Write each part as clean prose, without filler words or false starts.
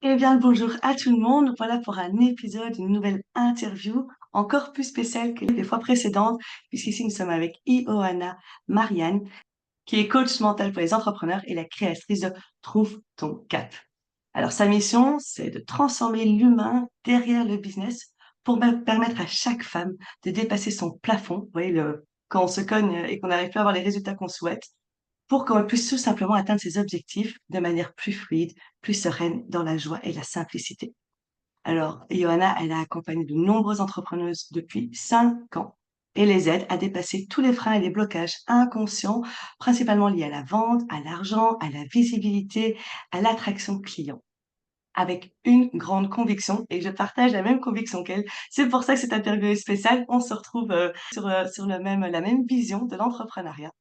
Eh bien, bonjour à tout le monde. Voilà pour un épisode, une nouvelle interview encore plus spéciale que les fois précédentes, puisqu'ici nous sommes avec Ioana Marianne, qui est coach mental pour les entrepreneurs et la créatrice de Trouve ton cap. Alors, sa mission, c'est de transformer l'humain derrière le business pour permettre à chaque femme de dépasser son plafond. Vous voyez, quand on se cogne et qu'on n'arrive plus à avoir les résultats qu'on souhaite, pour qu'on puisse tout simplement atteindre ses objectifs de manière plus fluide, plus sereine, dans la joie et la simplicité. Alors, Johanna, elle a accompagné de nombreuses entrepreneuses depuis 5 ans et les aide à dépasser tous les freins et les blocages inconscients, principalement liés à la vente, à l'argent, à la visibilité, à l'attraction client avec une grande conviction et je partage la même conviction qu'elle. C'est pour ça que cette interview est spéciale. On se retrouve sur la même vision de l'entrepreneuriat.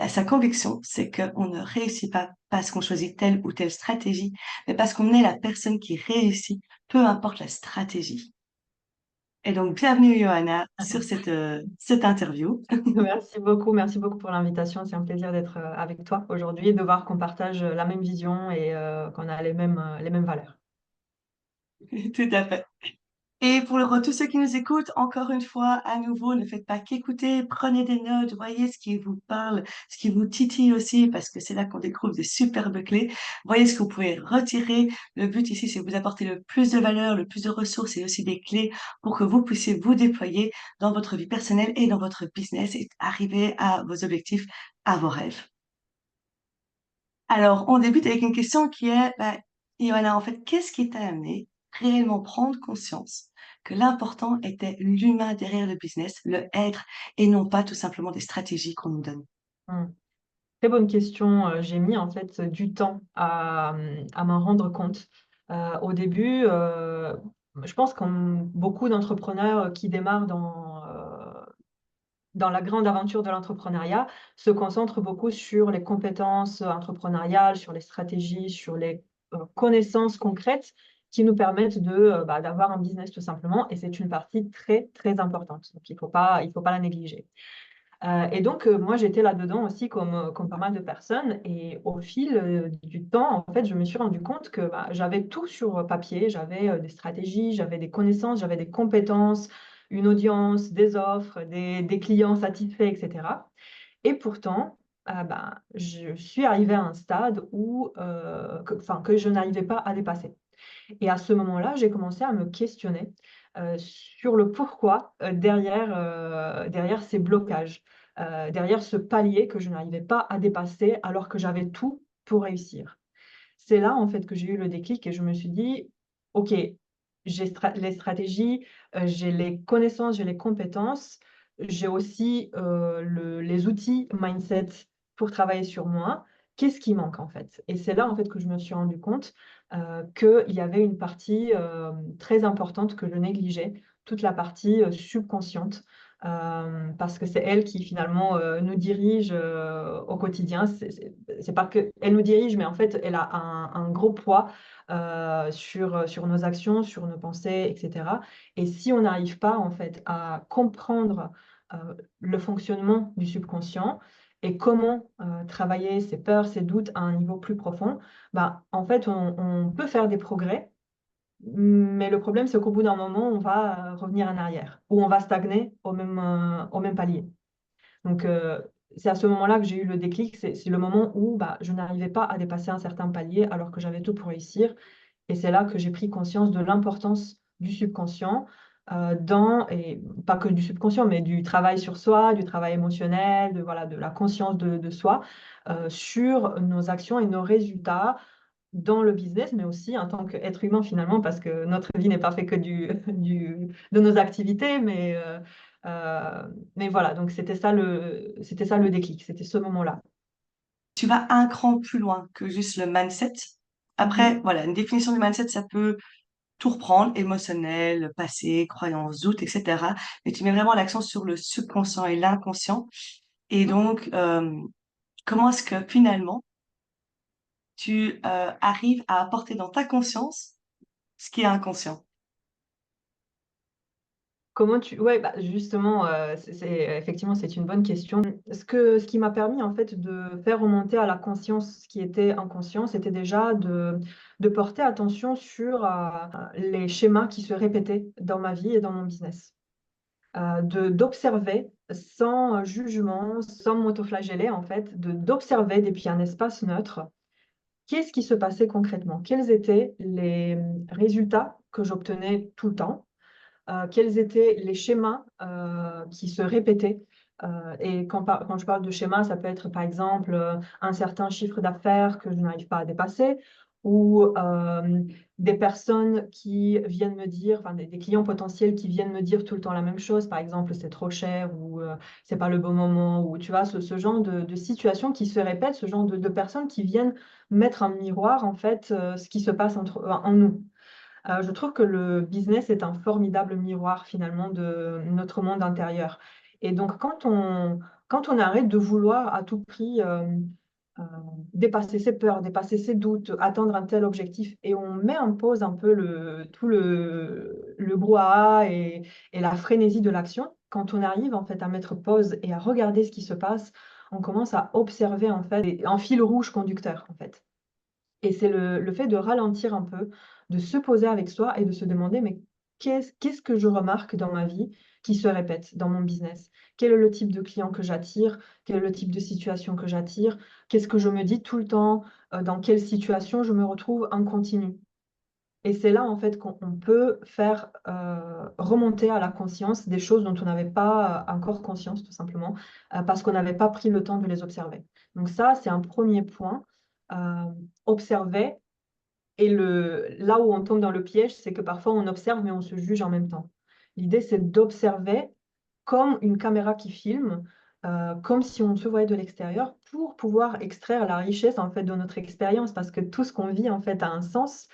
Sa conviction, c'est qu'on ne réussit pas parce qu'on choisit telle ou telle stratégie, mais parce qu'on est la personne qui réussit, peu importe la stratégie. Et donc, bienvenue, Johanna, sur cette interview. Merci beaucoup pour l'invitation. C'est un plaisir d'être avec toi aujourd'hui et de voir qu'on partage la même vision et qu'on a les mêmes valeurs. Tout à fait. Et pour tous ceux qui nous écoutent, encore une fois, à nouveau, ne faites pas qu'écouter, prenez des notes, voyez ce qui vous parle, ce qui vous titille aussi, parce que c'est là qu'on découvre des superbes clés. Voyez ce que vous pouvez retirer. Le but ici, c'est de vous apporter le plus de valeur, le plus de ressources et aussi des clés pour que vous puissiez vous déployer dans votre vie personnelle et dans votre business et arriver à vos objectifs, à vos rêves. Alors, on débute avec une question qui est, Ioana, en fait, qu'est-ce qui t'a amené réellement prendre conscience que l'important était l'humain derrière le business, le être, et non pas tout simplement des stratégies qu'on nous donne? Hmm. Très bonne question. J'ai mis en fait du temps à m'en rendre compte. Au début, je pense comme beaucoup d'entrepreneurs qui démarrent dans la grande aventure de l'entrepreneuriat, se concentrent beaucoup sur les compétences entrepreneuriales, sur les stratégies, sur les connaissances concrètes qui nous permettent d'avoir un business tout simplement. Et c'est une partie très, très importante. Donc, il faut pas la négliger. Et donc, moi, j'étais là-dedans aussi comme pas mal de personnes et au fil, du temps, en fait, je me suis rendu compte que, j'avais tout sur papier. J'avais, des stratégies, j'avais des connaissances, j'avais des compétences, une audience, des offres, des clients satisfaits et cetera et pourtant, je suis arrivée à un stade où, que je n'arrivais pas à dépasser et à ce moment-là, j'ai commencé à me questionner, sur le pourquoi, derrière ces blocages, derrière ce palier que je n'arrivais pas à dépasser alors que j'avais tout pour réussir. C'est là, en fait, que j'ai eu le déclic et je me suis dit: «OK, j'ai les stratégies, j'ai les connaissances, j'ai les compétences, j'ai aussi, les outils mindset pour travailler sur moi. Qu'est-ce qui manque, en fait?» Et c'est là, en fait, que je me suis rendu compte, qu'il y avait une partie, très importante que je négligeais, toute la partie, subconsciente, parce que c'est elle qui finalement, nous dirige, au quotidien. C'est pas qu'elle nous dirige, mais en fait, elle a un gros poids, sur nos actions, sur nos pensées et cetera et si on n'arrive pas, en fait, à comprendre, le fonctionnement du subconscient et comment, travailler ses peurs, ses doutes à un niveau plus profond, en fait, on peut faire des progrès, mais le problème, c'est qu'au bout d'un moment, on va, revenir en arrière ou on va stagner au même palier. Donc c'est à ce moment-là que j'ai eu le déclic. C'est le moment où, je n'arrivais pas à dépasser un certain palier alors que j'avais tout pour réussir et c'est là que j'ai pris conscience de l'importance du subconscient, dans et pas que du subconscient, mais du travail sur soi, du travail émotionnel, de la conscience de soi, sur nos actions et nos résultats dans le business, mais aussi en tant qu'être humain finalement, parce que notre vie n'est pas fait que de nos activités, mais voilà, donc c'était ça le déclic, c'était ce moment-là. Tu vas un cran plus loin que juste le mindset. Après, Mmh. voilà, une définition du mindset, ça peut tout reprendre, émotionnel, passé, croyances, doutes, etc. Mais tu mets vraiment l'accent sur le subconscient et l'inconscient. Et Mmh. donc, comment est-ce que finalement, tu arrives à apporter dans ta conscience ce qui est inconscient? Ouais, bah, justement, effectivement, c'est une bonne question. Ce qui m'a permis, en fait, de faire remonter à la conscience ce qui était inconscient, c'était déjà de porter attention sur, les schémas qui se répétaient dans ma vie et dans mon business. D'observer sans jugement, sans m'autoflageller, en fait, d'observer depuis un espace neutre, qu'est-ce qui se passait concrètement? Quels étaient les, résultats que j'obtenais tout le temps? Quels étaient les schémas, qui se répétaient? Et quand je parle de schéma, ça peut être, par exemple, un certain chiffre d'affaires que je n'arrive pas à dépasser ou, des personnes qui viennent me dire enfin des clients potentiels qui viennent me dire tout le temps la même chose. Par exemple: «C'est trop cher» ou, «C'est pas le bon moment» ou tu vois? Ce genre de situations qui se répètent, ce genre de personnes qui viennent mettre un miroir, en fait, ce qui se passe en nous. Je trouve que le business est un formidable miroir finalement de notre monde intérieur et donc quand on arrête de vouloir à tout prix, dépasser ses peurs, dépasser ses doutes, atteindre un tel objectif et on met en pause un peu le brouhaha et la frénésie de l'action. Quand on arrive en fait à mettre pause et à regarder ce qui se passe, on commence à observer en fait un fil rouge conducteur en fait. Et c'est le fait de ralentir un peu, de se poser avec soi et de se demander: «Mais qu'est-ce que je remarque dans ma vie qui se répète dans mon business? Quel est le type de client que j'attire? Quel est le type de situation que j'attire? Qu'est-ce que je me dis tout le temps? Dans quelle situation je me retrouve en continu?» Et c'est là, en fait, qu'on peut faire, remonter à la conscience des choses dont on n'avait pas, encore conscience, tout simplement, parce qu'on n'avait pas pris le temps de les observer. Donc ça, c'est un premier point, observer et là où on tombe dans le piège, c'est que parfois on observe, mais on se juge en même temps. L'idée, c'est d'observer comme une caméra qui filme, comme si on se voyait de l'extérieur pour pouvoir extraire la richesse, en fait, de notre expérience. Parce que tout ce qu'on vit, en fait, a un sens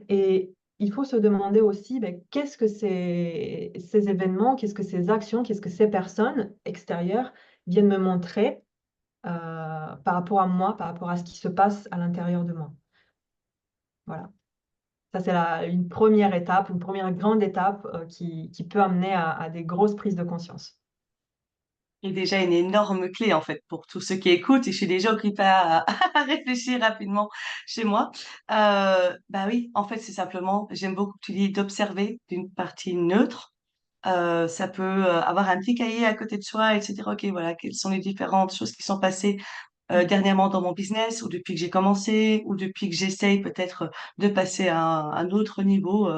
et il faut se demander aussi, beh, qu'est-ce que ces événements, qu'est-ce que ces actions, qu'est-ce que ces personnes extérieures viennent me montrer, par rapport à moi, par rapport à ce qui se passe à l'intérieur de moi. Voilà. Ça, c'est une première étape, une première grande étape, qui peut amener à des grosses prises de conscience. Et déjà une énorme clé, en fait, pour tous ceux qui écoutent et je suis déjà occupée à à réfléchir rapidement chez moi. Bah, oui, en fait, c'est simplement j'aime beaucoup que tu dis d'observer d'une partie neutre. Ça peut, avoir un petit cahier à côté de soi et de se dire: «OK, voilà, quelles sont les différentes choses qui sont passées, Mmh. dernièrement dans mon business ou depuis que j'ai commencé ou depuis que j'essaye peut-être, de passer à un autre niveau,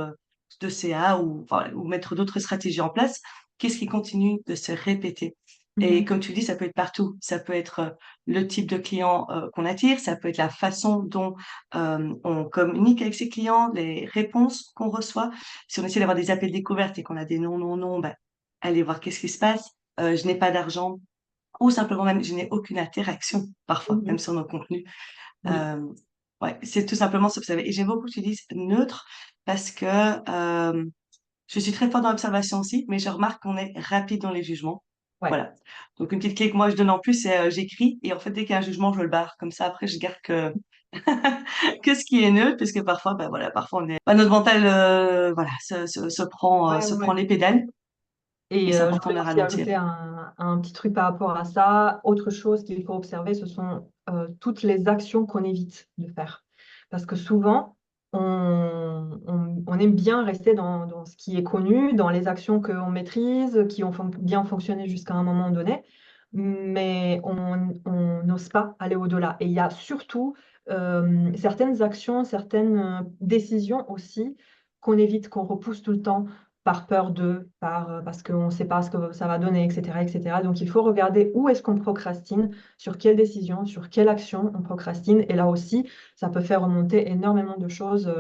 de CA ou enfin ou mettre d'autres stratégies en place. Qu'est-ce qui continue de se répéter?» Mmh Et mh. comme tu dis, ça peut être partout. Ça peut être, le type de client, qu'on attire, ça peut être la façon dont, on communique avec ses clients, les réponses qu'on reçoit. Si on essaie d'avoir des appels découvertes et qu'on a des non, non, non, bah, allez voir qu'est-ce qui se passe. Je n'ai pas d'argent ou simplement même je n'ai aucune interaction parfois, Mmh même mh. sur nos contenus. Oui. Hem, ouais, c'est tout simplement s'observer et j'aime beaucoup que tu dises neutre parce que, je suis très forte dans l'observation aussi, mais je remarque qu'on est rapide dans les jugements. Ouais. Voilà. Donc une petite clé que moi je donne en plus, c'est, j'écris et en fait dès qu'il y a un jugement, je le barre. Comme ça après je garde que que ce qui est neutre parce que parfois, bah, voilà, parfois on est bah, notre mental, voilà, Ouais, se ouais, prend ouais. les pédales et Et c'est je important vais de aussi ralentir. ajouter un petit truc par rapport à ça. Autre chose qu'il faut observer, ce sont, toutes les actions qu'on évite de faire. Parce que souvent, on aime bien rester dans ce qui est connu, dans les actions qu'on maîtrise, qui ont bien fonctionné jusqu'à un moment donné, mais on n'ose pas aller au-delà. Et il y a surtout, certaines actions, certaines, décisions aussi qu'on évite, qu'on repousse tout le temps par peur de, parce qu'on ne sait pas ce que ça va donner et cetera et cetera. Donc il faut regarder où est-ce qu'on procrastine, sur quelle décision, sur quelle action on procrastine et là aussi, ça peut faire remonter énormément de choses,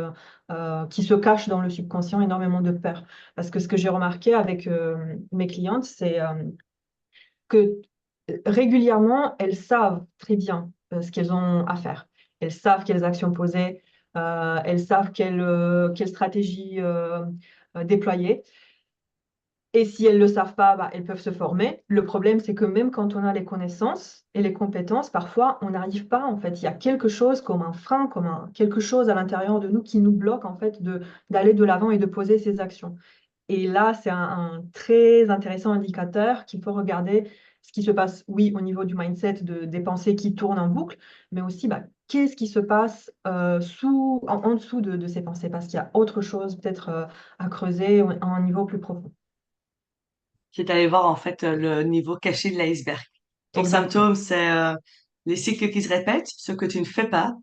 qui se cachent dans le subconscient, énormément de peurs. Parce que ce que j'ai remarqué avec, mes clientes, c'est, que, régulièrement, elles savent très bien, ce qu'elles ont à faire. Elles savent quelles actions poser, elles savent quelle stratégie, déployer et si elles ne le savent pas, bah, elles peuvent se former. Le problème, c'est que même quand on a les connaissances et les compétences, parfois, on n'arrive pas, en fait. Il y a quelque chose comme un frein, quelque chose à l'intérieur de nous qui nous bloque, en fait, d'aller de l'avant et de poser ces actions. Et là, c'est un très intéressant indicateur qu'il faut regarder ce qui se passe, oui, au niveau du mindset, des pensées qui tournent en boucle, mais aussi, bah, qu'est-ce qui se passe en dessous de ces pensées, parce qu'il y a autre chose peut-être à creuser à un niveau plus profond. C'est d'aller voir en fait le niveau caché de l'iceberg. Ton Exactement, symptôme, c'est les cycles qui se répètent, ce que tu ne fais pas.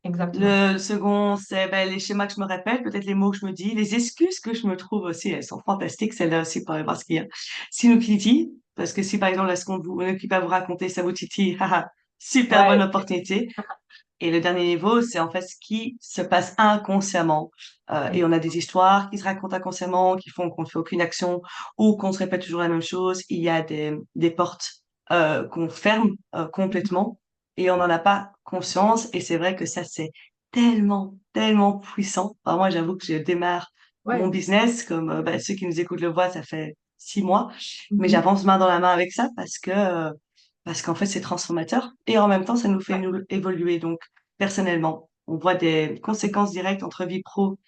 exactement. Le second, c'est ben, les schémas que je me répète, peut-être les mots que je me dis, les excuses que je me trouve aussi, elles sont fantastiques, celles-là aussi, pour aller voir ce qu'il y a. Si nous titille, parce que si par exemple, la seconde, vous n'occupez pas à vous raconter, ça vous titille, haha, super bonne Ouais, opportunité. Et le dernier niveau, c'est en fait ce qui se passe inconsciemment. Et on a des histoires qui se racontent inconsciemment, qui font qu'on ne fait aucune action ou qu'on se répète toujours la même chose. Il y a des portes qu'on ferme complètement et on n'en a pas conscience. Et c'est vrai que ça, c'est tellement, tellement puissant. Alors moi, j'avoue que je démarre mon ouais. business, comme bah, ceux qui nous écoutent le voient, ça fait 6 mois. Mais Mhm. j'avance main dans la main avec ça parce qu'en fait, c'est transformateur et en même temps, ça nous fait Ouais. nous évoluer. Donc, personnellement, on voit des conséquences directes entre vie pro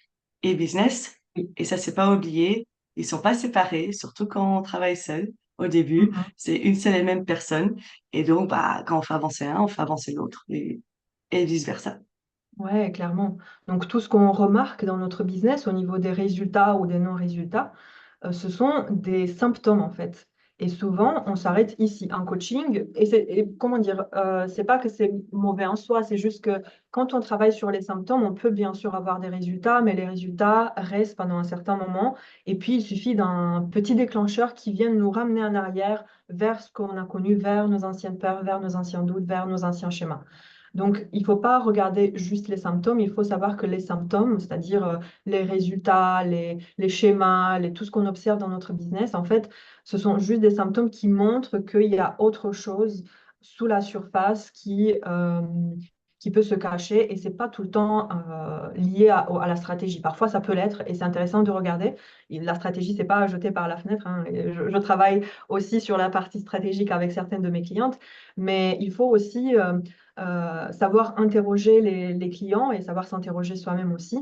et business Oui. et ça, c'est pas oublié. Ils sont pas séparés, surtout quand on travaille seul. Au début, Mhm. c'est une seule et même personne. Et donc, bah, quand on fait avancer un, on fait avancer l'autre et vice-versa. Ouais, clairement. Donc tout ce qu'on remarque dans notre business au niveau des résultats ou des non-résultats, ce sont des symptômes en fait. Et souvent, on s'arrête ici. En coaching, et comment dire, c'est pas que c'est mauvais en soi, c'est juste que quand on travaille sur les symptômes, on peut bien sûr avoir des résultats, mais les résultats restent pendant un certain moment. Et puis, il suffit d'un petit déclencheur qui vienne nous ramener en arrière vers ce qu'on a connu, vers nos anciennes peurs, vers nos anciens doutes, vers nos anciens schémas. Donc, il ne faut pas regarder juste les symptômes, il faut savoir que les symptômes, c'est-à-dire les résultats, les schémas, tout ce qu'on observe dans notre business, en fait, ce sont juste des symptômes qui montrent qu'il y a autre chose sous la surface qui peut se cacher et c'est pas tout le temps lié à la stratégie. Parfois, ça peut l'être et c'est intéressant de regarder. Et la stratégie, c'est pas à jeter par la fenêtre, hein. Et je travaille aussi sur la partie stratégique avec certaines de mes clientes, mais il faut aussi savoir interroger les clients et savoir s'interroger soi-même aussi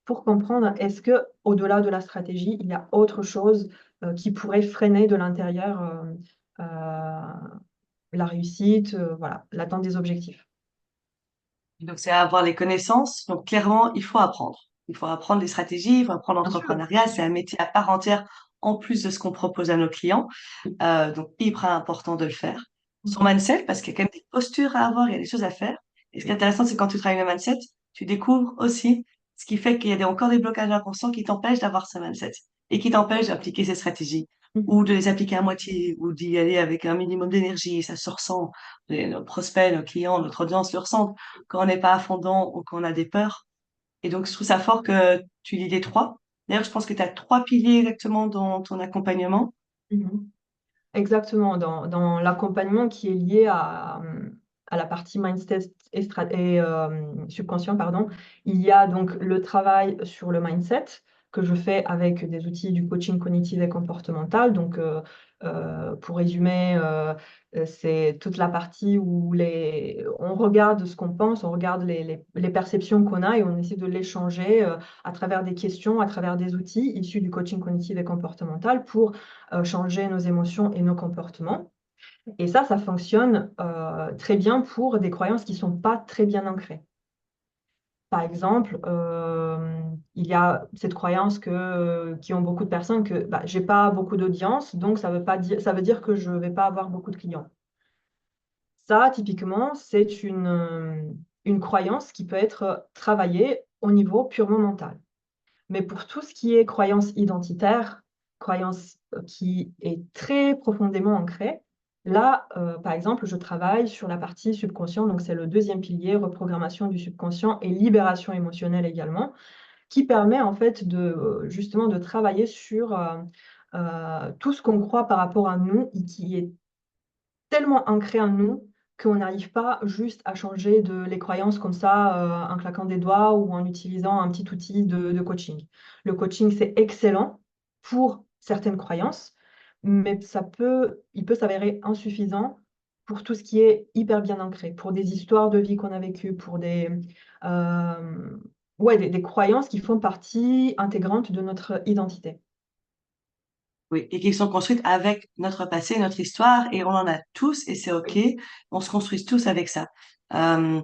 pour comprendre est-ce que au-delà de la stratégie, il y a autre chose qui pourrait freiner de l'intérieur la réussite, voilà, l'atteinte des objectifs. Donc, c'est avoir les connaissances. Donc, clairement, il faut apprendre. Il faut apprendre les stratégies, il faut apprendre Bien sûr. l'entrepreneuriat. C'est un métier à part entière en plus de ce qu'on propose à nos clients. Donc, hyper important de le faire. Son Mhm. mindset, parce qu'il y a quand même des postures à avoir, il y a des choses à faire. Et ce qui est intéressant, c'est quand tu travailles le mindset, tu découvres aussi ce qui fait qu'il y a encore des blocages inconscients qui t'empêchent d'avoir ce mindset et qui t'empêchent d'appliquer ces stratégies ou Mhm. de les appliquer à moitié ou d'y aller avec un minimum d'énergie. Ça se ressent. Nos prospects, nos clients, notre audience le ressentent quand on n'est pas à fond dedans ou qu'on a des peurs. Et donc, je trouve ça fort que tu lis les trois. D'ailleurs, je pense que tu as trois piliers exactement dans ton accompagnement. Mhm. Exactement, dans l'accompagnement qui est lié à la partie mindset et subconscient, pardon, il y a donc le travail sur le mindset que je fais avec des outils du coaching cognitif et comportemental. Donc, pour résumer, c'est toute la partie où on regarde ce qu'on pense, on regarde les perceptions qu'on a et on essaie de les changer à travers des questions, à travers des outils issus du coaching cognitif et comportemental pour changer nos émotions et nos comportements. Et ça fonctionne très bien pour des croyances qui ne sont pas très bien ancrées. Par exemple, il y a cette croyance qui ont beaucoup de personnes que bah, j'ai pas beaucoup d'audience, donc ça veut dire que je ne vais pas avoir beaucoup de clients. Ça, typiquement, c'est une croyance qui peut être travaillée au niveau purement mental. Mais pour tout ce qui est croyance identitaire, croyance, qui est très profondément ancrée, là, par exemple, je travaille sur la partie subconscient, donc c'est le deuxième pilier, reprogrammation du subconscient et libération émotionnelle également, qui permet en fait justement de travailler sur, tout ce qu'on croit par rapport à nous et qui est tellement ancré en nous qu'on n'arrive pas juste à changer les croyances comme ça, en claquant des doigts ou en utilisant un petit outil de coaching. Le coaching, c'est excellent pour certaines croyances, mais il peut s'avérer insuffisant pour tout ce qui est hyper bien ancré, pour des histoires de vie qu'on a vécues, pour ouais, des croyances qui font partie intégrante de notre identité. Oui, et qui sont construites avec notre passé, notre histoire, et on en a tous, et c'est OK. Oui, On se construit tous avec ça. Euh,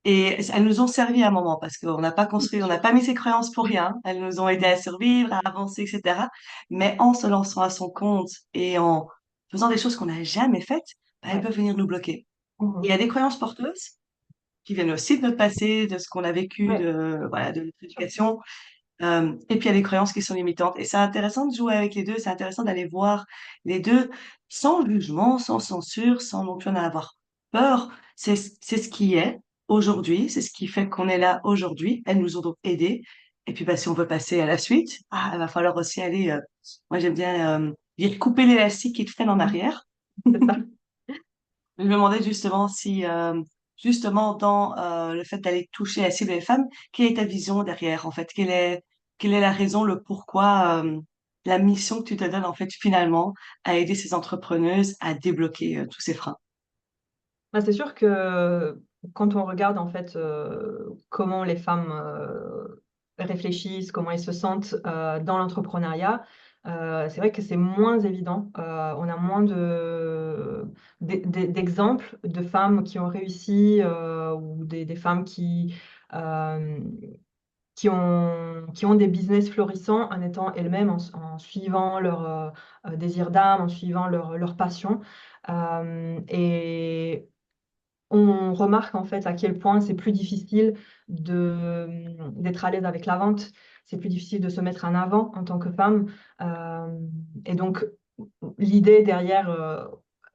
et elles nous ont servi à un moment parce qu'on n'a pas oui, c'est construit, on n'a sûr. pas mis ces croyances pour rien. Elles nous ont aidé Mmh. à survivre, à avancer, etc. Mais en se lançant à son compte et en faisant des choses qu'on n'a jamais faites, bah, elles Ouais. peuvent venir nous bloquer. Et il y Mmh. a des croyances porteuses qui viennent aussi de notre passé, de ce qu'on a vécu, Ouais, de, voilà, de notre sûr. éducation. Et puis il y a des croyances qui sont limitantes. Et c'est intéressant de jouer avec les deux, c'est intéressant d'aller voir les deux sans jugement, sans censure, sans non plus en avoir peur. C'est ce qui est aujourd'hui, c'est ce qui fait qu'on est là aujourd'hui. Elles nous ont donc aidés. Et puis bah, si on veut passer à la suite, il va falloir aussi aller, moi j'aime bien dire couper l'élastique qui te traîne en Mmh. arrière. C'est ça. Je me demandais justement si, justement, dans le fait d'aller toucher la cible des femmes, quelle est ta vision derrière, en fait? Quelle est la raison, le pourquoi, la mission que tu te donnes, en fait, finalement, à aider ces entrepreneuses à débloquer tous ces freins? Bah, c'est sûr que quand on regarde en fait, comment les femmes, réfléchissent, comment elles se sentent, dans l'entrepreneuriat, c'est vrai que c'est moins évident. On a moins d'exemples de femmes qui ont réussi, ou des femmes hem, qui ont des business florissants en étant elles-mêmes, en suivant leur, désir d'âme, en suivant leur passion. Et on remarque en fait à quel point c'est plus difficile d'être à l'aise avec la vente. C'est plus difficile de se mettre en avant en tant que femme, et donc l'idée derrière,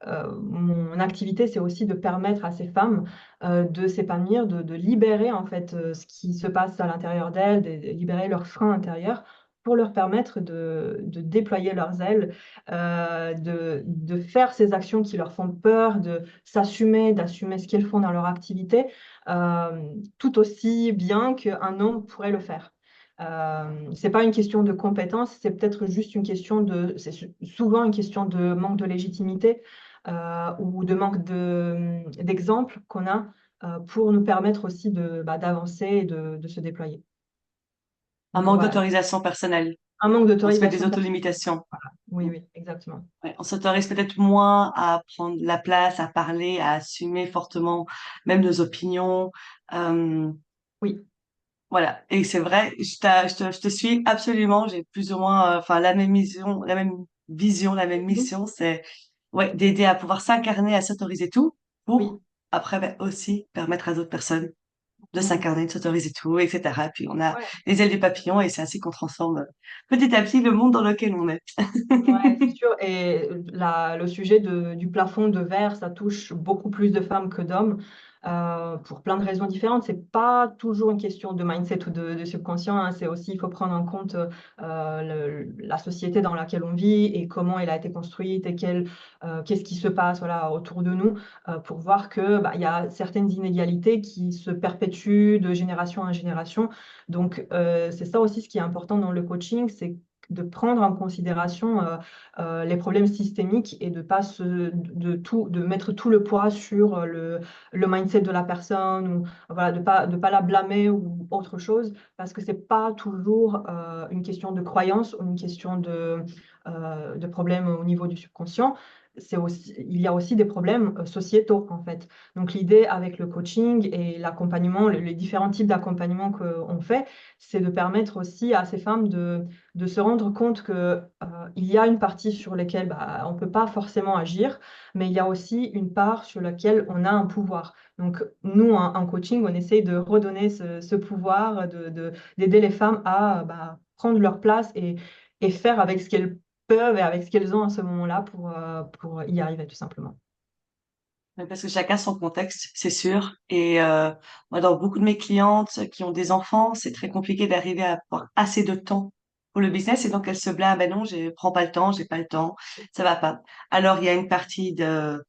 mon activité, c'est aussi de permettre à ces femmes, de s'épanouir, de libérer en fait, ce qui se passe à l'intérieur d'elles, de libérer leurs freins intérieurs pour leur permettre de déployer leurs ailes, de faire ces actions qui leur font peur, de s'assumer, d'assumer ce qu'elles font dans leur activité, tout aussi bien qu'un homme pourrait le faire. C'est pas une question de compétence, c'est peut-être juste une question souvent une question de manque de légitimité, ou de manque d'exemples qu'on a, pour nous permettre aussi d'avancer et de se déployer. Un Donc manque voilà, d'autorisation personnelle. un manque On se met des d'autorisation personnelle. autolimitations. Voilà. Oui, oui, exactement. Ouais, on s'autorise peut-être moins à prendre la place, à parler, à assumer fortement même nos opinions. Euh, Oui. Voilà. Et c'est vrai, je te suis absolument. J'ai plus ou moins, enfin, la même Mmh. mission. C'est, ouais, d'aider à pouvoir s'incarner, à s'autoriser tout pour, Oui. après, ben, aussi permettre à d'autres personnes de Mmh. s'incarner, de s'autoriser tout, etc. Puis on a Ouais. les ailes du papillon et c'est ainsi qu'on transforme petit à petit le monde dans lequel on est. Ouais, c'est sûr et le sujet du plafond de verre, ça touche beaucoup plus de femmes que d'hommes, pour plein de raisons différentes. C'est pas toujours une question de mindset ou de subconscient, hein. C'est aussi il faut prendre en compte, la société dans laquelle on vit et comment elle a été construite et qu'est-ce qui se passe, voilà, autour de nous, pour voir que, bah, il y a certaines inégalités qui se perpétuent de génération en génération. Donc, c'est ça aussi ce qui est important dans le coaching, c'est de prendre en considération, les problèmes systémiques et de pas de mettre tout le poids sur, le mindset de la personne ou voilà, de pas la blâmer ou autre chose parce que c'est pas toujours, une question de croyance ou une question de problème au niveau du subconscient. Il y a aussi des problèmes, sociétaux, en fait. Donc l'idée avec le coaching et l'accompagnement, les différents types d'accompagnement qu'on fait, c'est de permettre aussi à ces femmes de se rendre compte que, il y a une partie sur lesquelles, bah, on ne peut pas forcément agir, mais il y a aussi une part sur laquelle on a un pouvoir. Donc nous, en coaching, on essaye de redonner ce pouvoir, d'aider les femmes à, bah, prendre leur place et faire avec ce qu'elles peuvent et avec ce qu'elles ont à ce moment-là pour y arriver tout simplement. Ouais, parce que chacun son contexte, c'est sûr. Et moi, dans beaucoup de mes clientes qui ont des enfants, c'est très compliqué d'arriver à avoir assez de temps pour le business. Et donc, elles se blâment, ben non, je prends pas le temps, j'ai pas le temps, ça va pas. Alors, il y a une partie de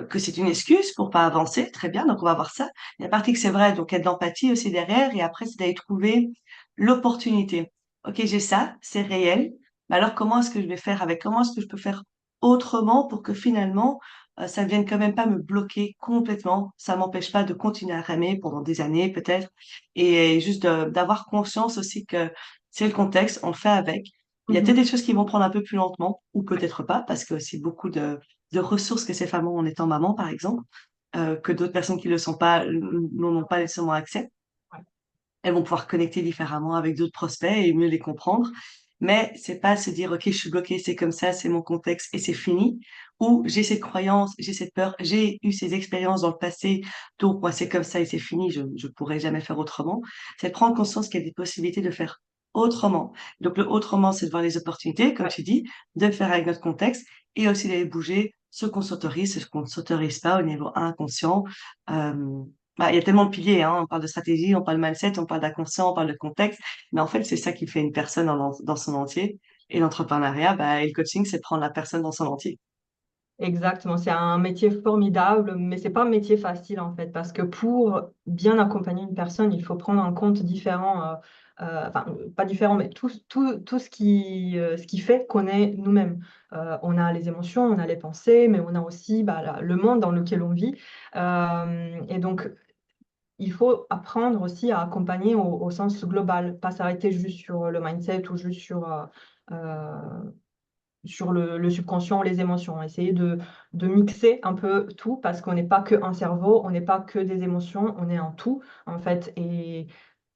que c'est une excuse pour pas avancer, très bien, donc on va voir ça. Il y a une partie que c'est vrai, donc il y a de l'empathie aussi derrière. Et après, c'est d'aller trouver l'opportunité. Ok, j'ai ça, c'est réel. Mais alors, comment est-ce que je vais faire avec? Comment est-ce que je peux faire autrement pour que finalement ça ne vienne quand même pas me bloquer complètement. Ça m'empêche pas de continuer à ramer pendant des années peut-être. Et juste d'avoir conscience aussi que c'est le contexte, on fait avec. Il y a peut-être Mmh. des choses qui vont prendre un peu plus lentement, ou peut-être pas, parce que c'est beaucoup de ressources que ces femmes ont en étant maman, par exemple, que d'autres personnes qui le sont pas n'en ont pas nécessairement accès. Ouais, Elles vont pouvoir connecter différemment avec d'autres prospects et mieux les comprendre. Mais c'est pas se dire, OK, je suis bloquée, c'est comme ça, c'est mon contexte et c'est fini. Ou j'ai cette croyance, j'ai cette peur, j'ai eu ces expériences dans le passé, donc moi c'est comme ça et c'est fini, je pourrai jamais faire autrement. C'est de prendre conscience qu'il y a des possibilités de faire autrement. Donc le autrement, c'est de voir les opportunités, comme ouais. tu dis, de le faire avec notre contexte et aussi d'aller bouger ce qu'on s'autorise, ce qu'on ne s'autorise pas au niveau inconscient. Euh, il y a tellement de piliers, hein. On parle de stratégie, on parle de mindset, on parle d'inconscient, on parle de contexte. Mais en fait, c'est ça qui fait une personne dans son entier. Et l'entrepreneuriat, et le coaching, c'est prendre la personne dans son entier. Exactement, c'est un métier formidable, mais c'est pas un métier facile en fait, parce que pour bien accompagner une personne, il faut prendre en compte différents, enfin, pas différents, mais tout ce qui fait qu'on est nous-mêmes. On a les émotions, on a les pensées, mais on a aussi, bah, le monde dans lequel on vit. Et donc, il faut apprendre aussi à accompagner au sens global, pas s'arrêter juste sur le mindset ou juste sur le subconscient ou les émotions. Essayer de mixer un peu tout parce qu'on n'est pas qu'un cerveau, on n'est pas que des émotions, on est un tout, en fait. Et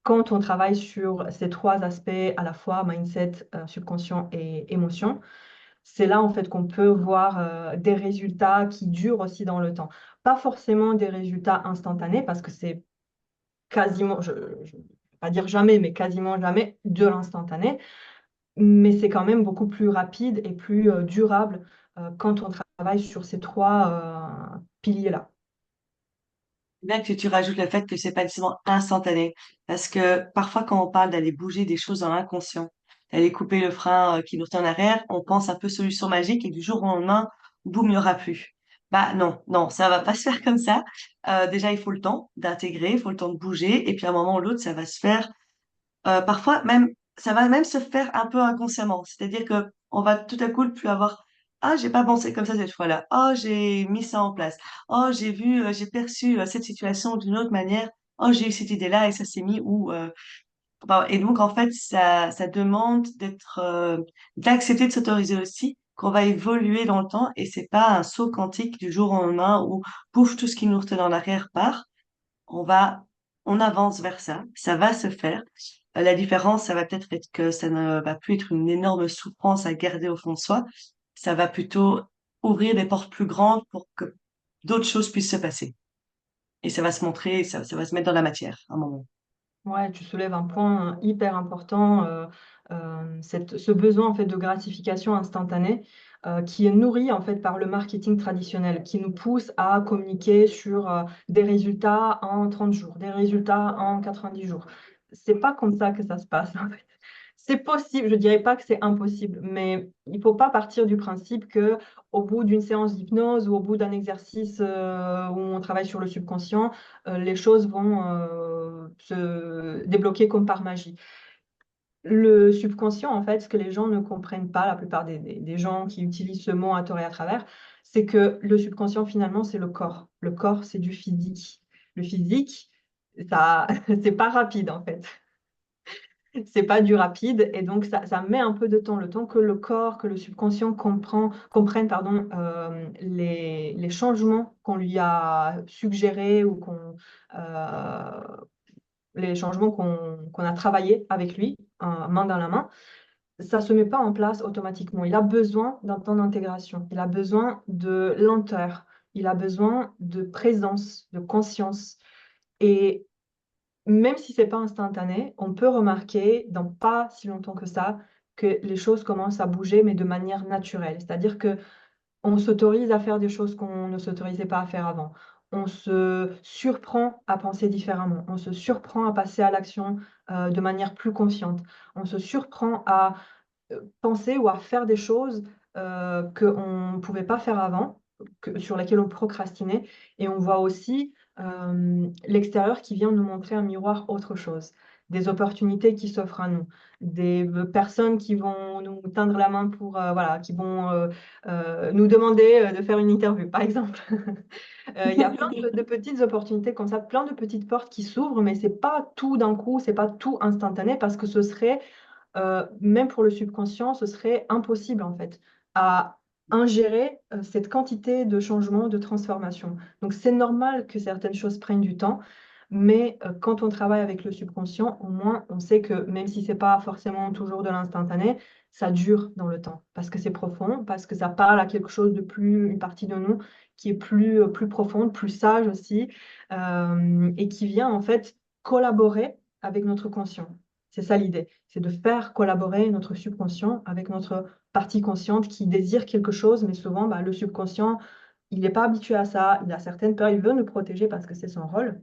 quand on travaille sur ces 3 aspects à la fois, mindset, subconscient et émotion, c'est là, en fait, qu'on peut voir, des résultats qui durent aussi dans le temps. Pas forcément des résultats instantanés parce que c'est quasiment, je vais pas dire jamais, mais quasiment jamais de l'instantané. Mais c'est quand même beaucoup plus rapide et plus, durable, quand on travaille sur ces 3 piliers-là. Bien que tu rajoutes le fait que c'est pas nécessairement instantané. Parce que parfois, quand on parle d'aller bouger des choses dans l'inconscient, d'aller couper le frein qui nous tient en arrière, on pense un peu solution magique et du jour au lendemain, boum, il n'y aura plus. Bah non, non, ça va pas se faire comme ça. Déjà, il faut le temps d'intégrer, il faut le temps de bouger, et puis à un moment ou l'autre, ça va se faire. Parfois même, ça va même se faire un peu inconsciemment. C'est-à-dire que on va tout à coup ne plus avoir, ah, j'ai pas pensé comme ça cette fois-là. Oh, j'ai mis ça en place. Oh, j'ai perçu cette situation d'une autre manière. Oh, j'ai eu cette idée-là et ça s'est mis où. Et donc en fait, ça demande d'accepter de s'autoriser aussi qu'on va évoluer dans le temps et c'est pas un saut quantique du jour au lendemain où pouf, tout ce qui nous retenait en arrière part. On va, on avance vers ça. Ça va se faire. La différence, ça va peut-être être que ça ne va plus être une énorme souffrance à garder au fond de soi. Ça va plutôt ouvrir des portes plus grandes pour que d'autres choses puissent se passer. Et ça va se montrer, ça va se mettre dans la matière à un moment. Ouais, tu soulèves un point hyper important, ce besoin en fait de gratification instantanée, qui est nourri en fait par le marketing traditionnel, qui nous pousse à communiquer sur, des résultats en 30 jours, des résultats en 90 jours. C'est pas comme ça que ça se passe en fait. C'est possible, je dirais pas que c'est impossible, mais il faut pas partir du principe que au bout d'une séance d'hypnose ou au bout d'un exercice, où on travaille sur le subconscient, les choses vont, se débloquer comme par magie. Le subconscient, en fait, ce que les gens ne comprennent pas, la plupart des gens qui utilisent ce mot à tort et à travers, c'est que le subconscient, finalement, c'est le corps. Le corps, c'est du physique. Le physique, ça c'est pas rapide, en fait. C'est pas du rapide et donc ça met un peu de temps, le temps que le corps, que le subconscient comprenne, pardon, les changements qu'on lui a suggérés ou les changements qu'on a travaillés avec lui, main dans la main. Ça se met pas en place automatiquement. Il a besoin d'un temps d'intégration. Il a besoin de lenteur. Il a besoin de présence, de conscience et même si c'est pas instantané, on peut remarquer dans pas si longtemps que ça, que les choses commencent à bouger, mais de manière naturelle. C'est-à-dire qu'on s'autorise à faire des choses qu'on ne s'autorisait pas à faire avant. On se surprend à penser différemment. On se surprend à passer à l'action, de manière plus confiante. On se surprend à, penser ou à faire des choses, qu'on ne pouvait pas faire avant, sur lesquelles on procrastinait et on voit aussi, l'extérieur qui vient nous montrer un miroir autre chose. Des opportunités qui s'offrent à nous, des, personnes qui vont nous tendre la main pour, voilà, qui vont, nous demander, de faire une interview, par exemple. Il y a plein de petites opportunités comme ça, plein de petites portes qui s'ouvrent, mais c'est pas tout d'un coup, c'est pas tout instantané parce que ce serait même pour le subconscient, ce serait impossible, en fait, à ingérer, cette quantité de changements, de transformations. Donc c'est normal que certaines choses prennent du temps, mais quand on travaille avec le subconscient, au moins, on sait que même si c'est pas forcément toujours de l'instantané, ça dure dans le temps. Parce que c'est profond, parce que ça parle à quelque chose de plus une partie de nous qui est plus profonde, plus sage aussi, et qui vient, en fait, collaborer avec notre conscient. C'est ça l'idée, c'est de faire collaborer notre subconscient avec notre partie consciente qui désire quelque chose, mais souvent, bah, le subconscient, il n'est pas habitué à ça, il a certaines peurs, il veut nous protéger parce que c'est son rôle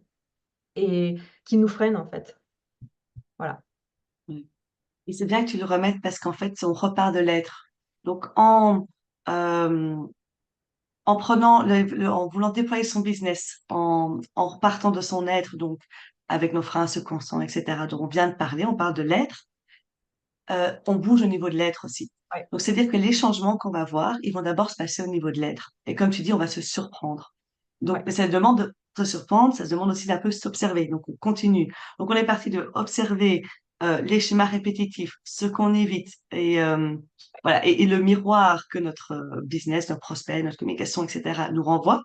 et qui nous freine, en fait. Voilà. Ouais. Et c'est bien que tu le remettes parce qu'en fait, on repart de l'être. Donc, euh, en prenant, en voulant déployer son business, en repartant de son être, donc avec nos freins, ce qu'on sent, etc., dont on vient de parler, on parle de l'être, on bouge au niveau de l'être aussi. Ouais, Donc, c'est-à-dire que les changements qu'on va voir, ils vont d'abord se passer au niveau de l'être. Et comme tu dis, on va se surprendre. Donc, ouais. mais ça demande de se surprendre, ça se demande aussi d'un peu s'observer. Donc, on continue. Donc, on est parti de observer les schémas répétitifs, ce qu'on évite, et voilà, et le miroir que notre business, notre prospect, notre communication, etc., nous renvoie.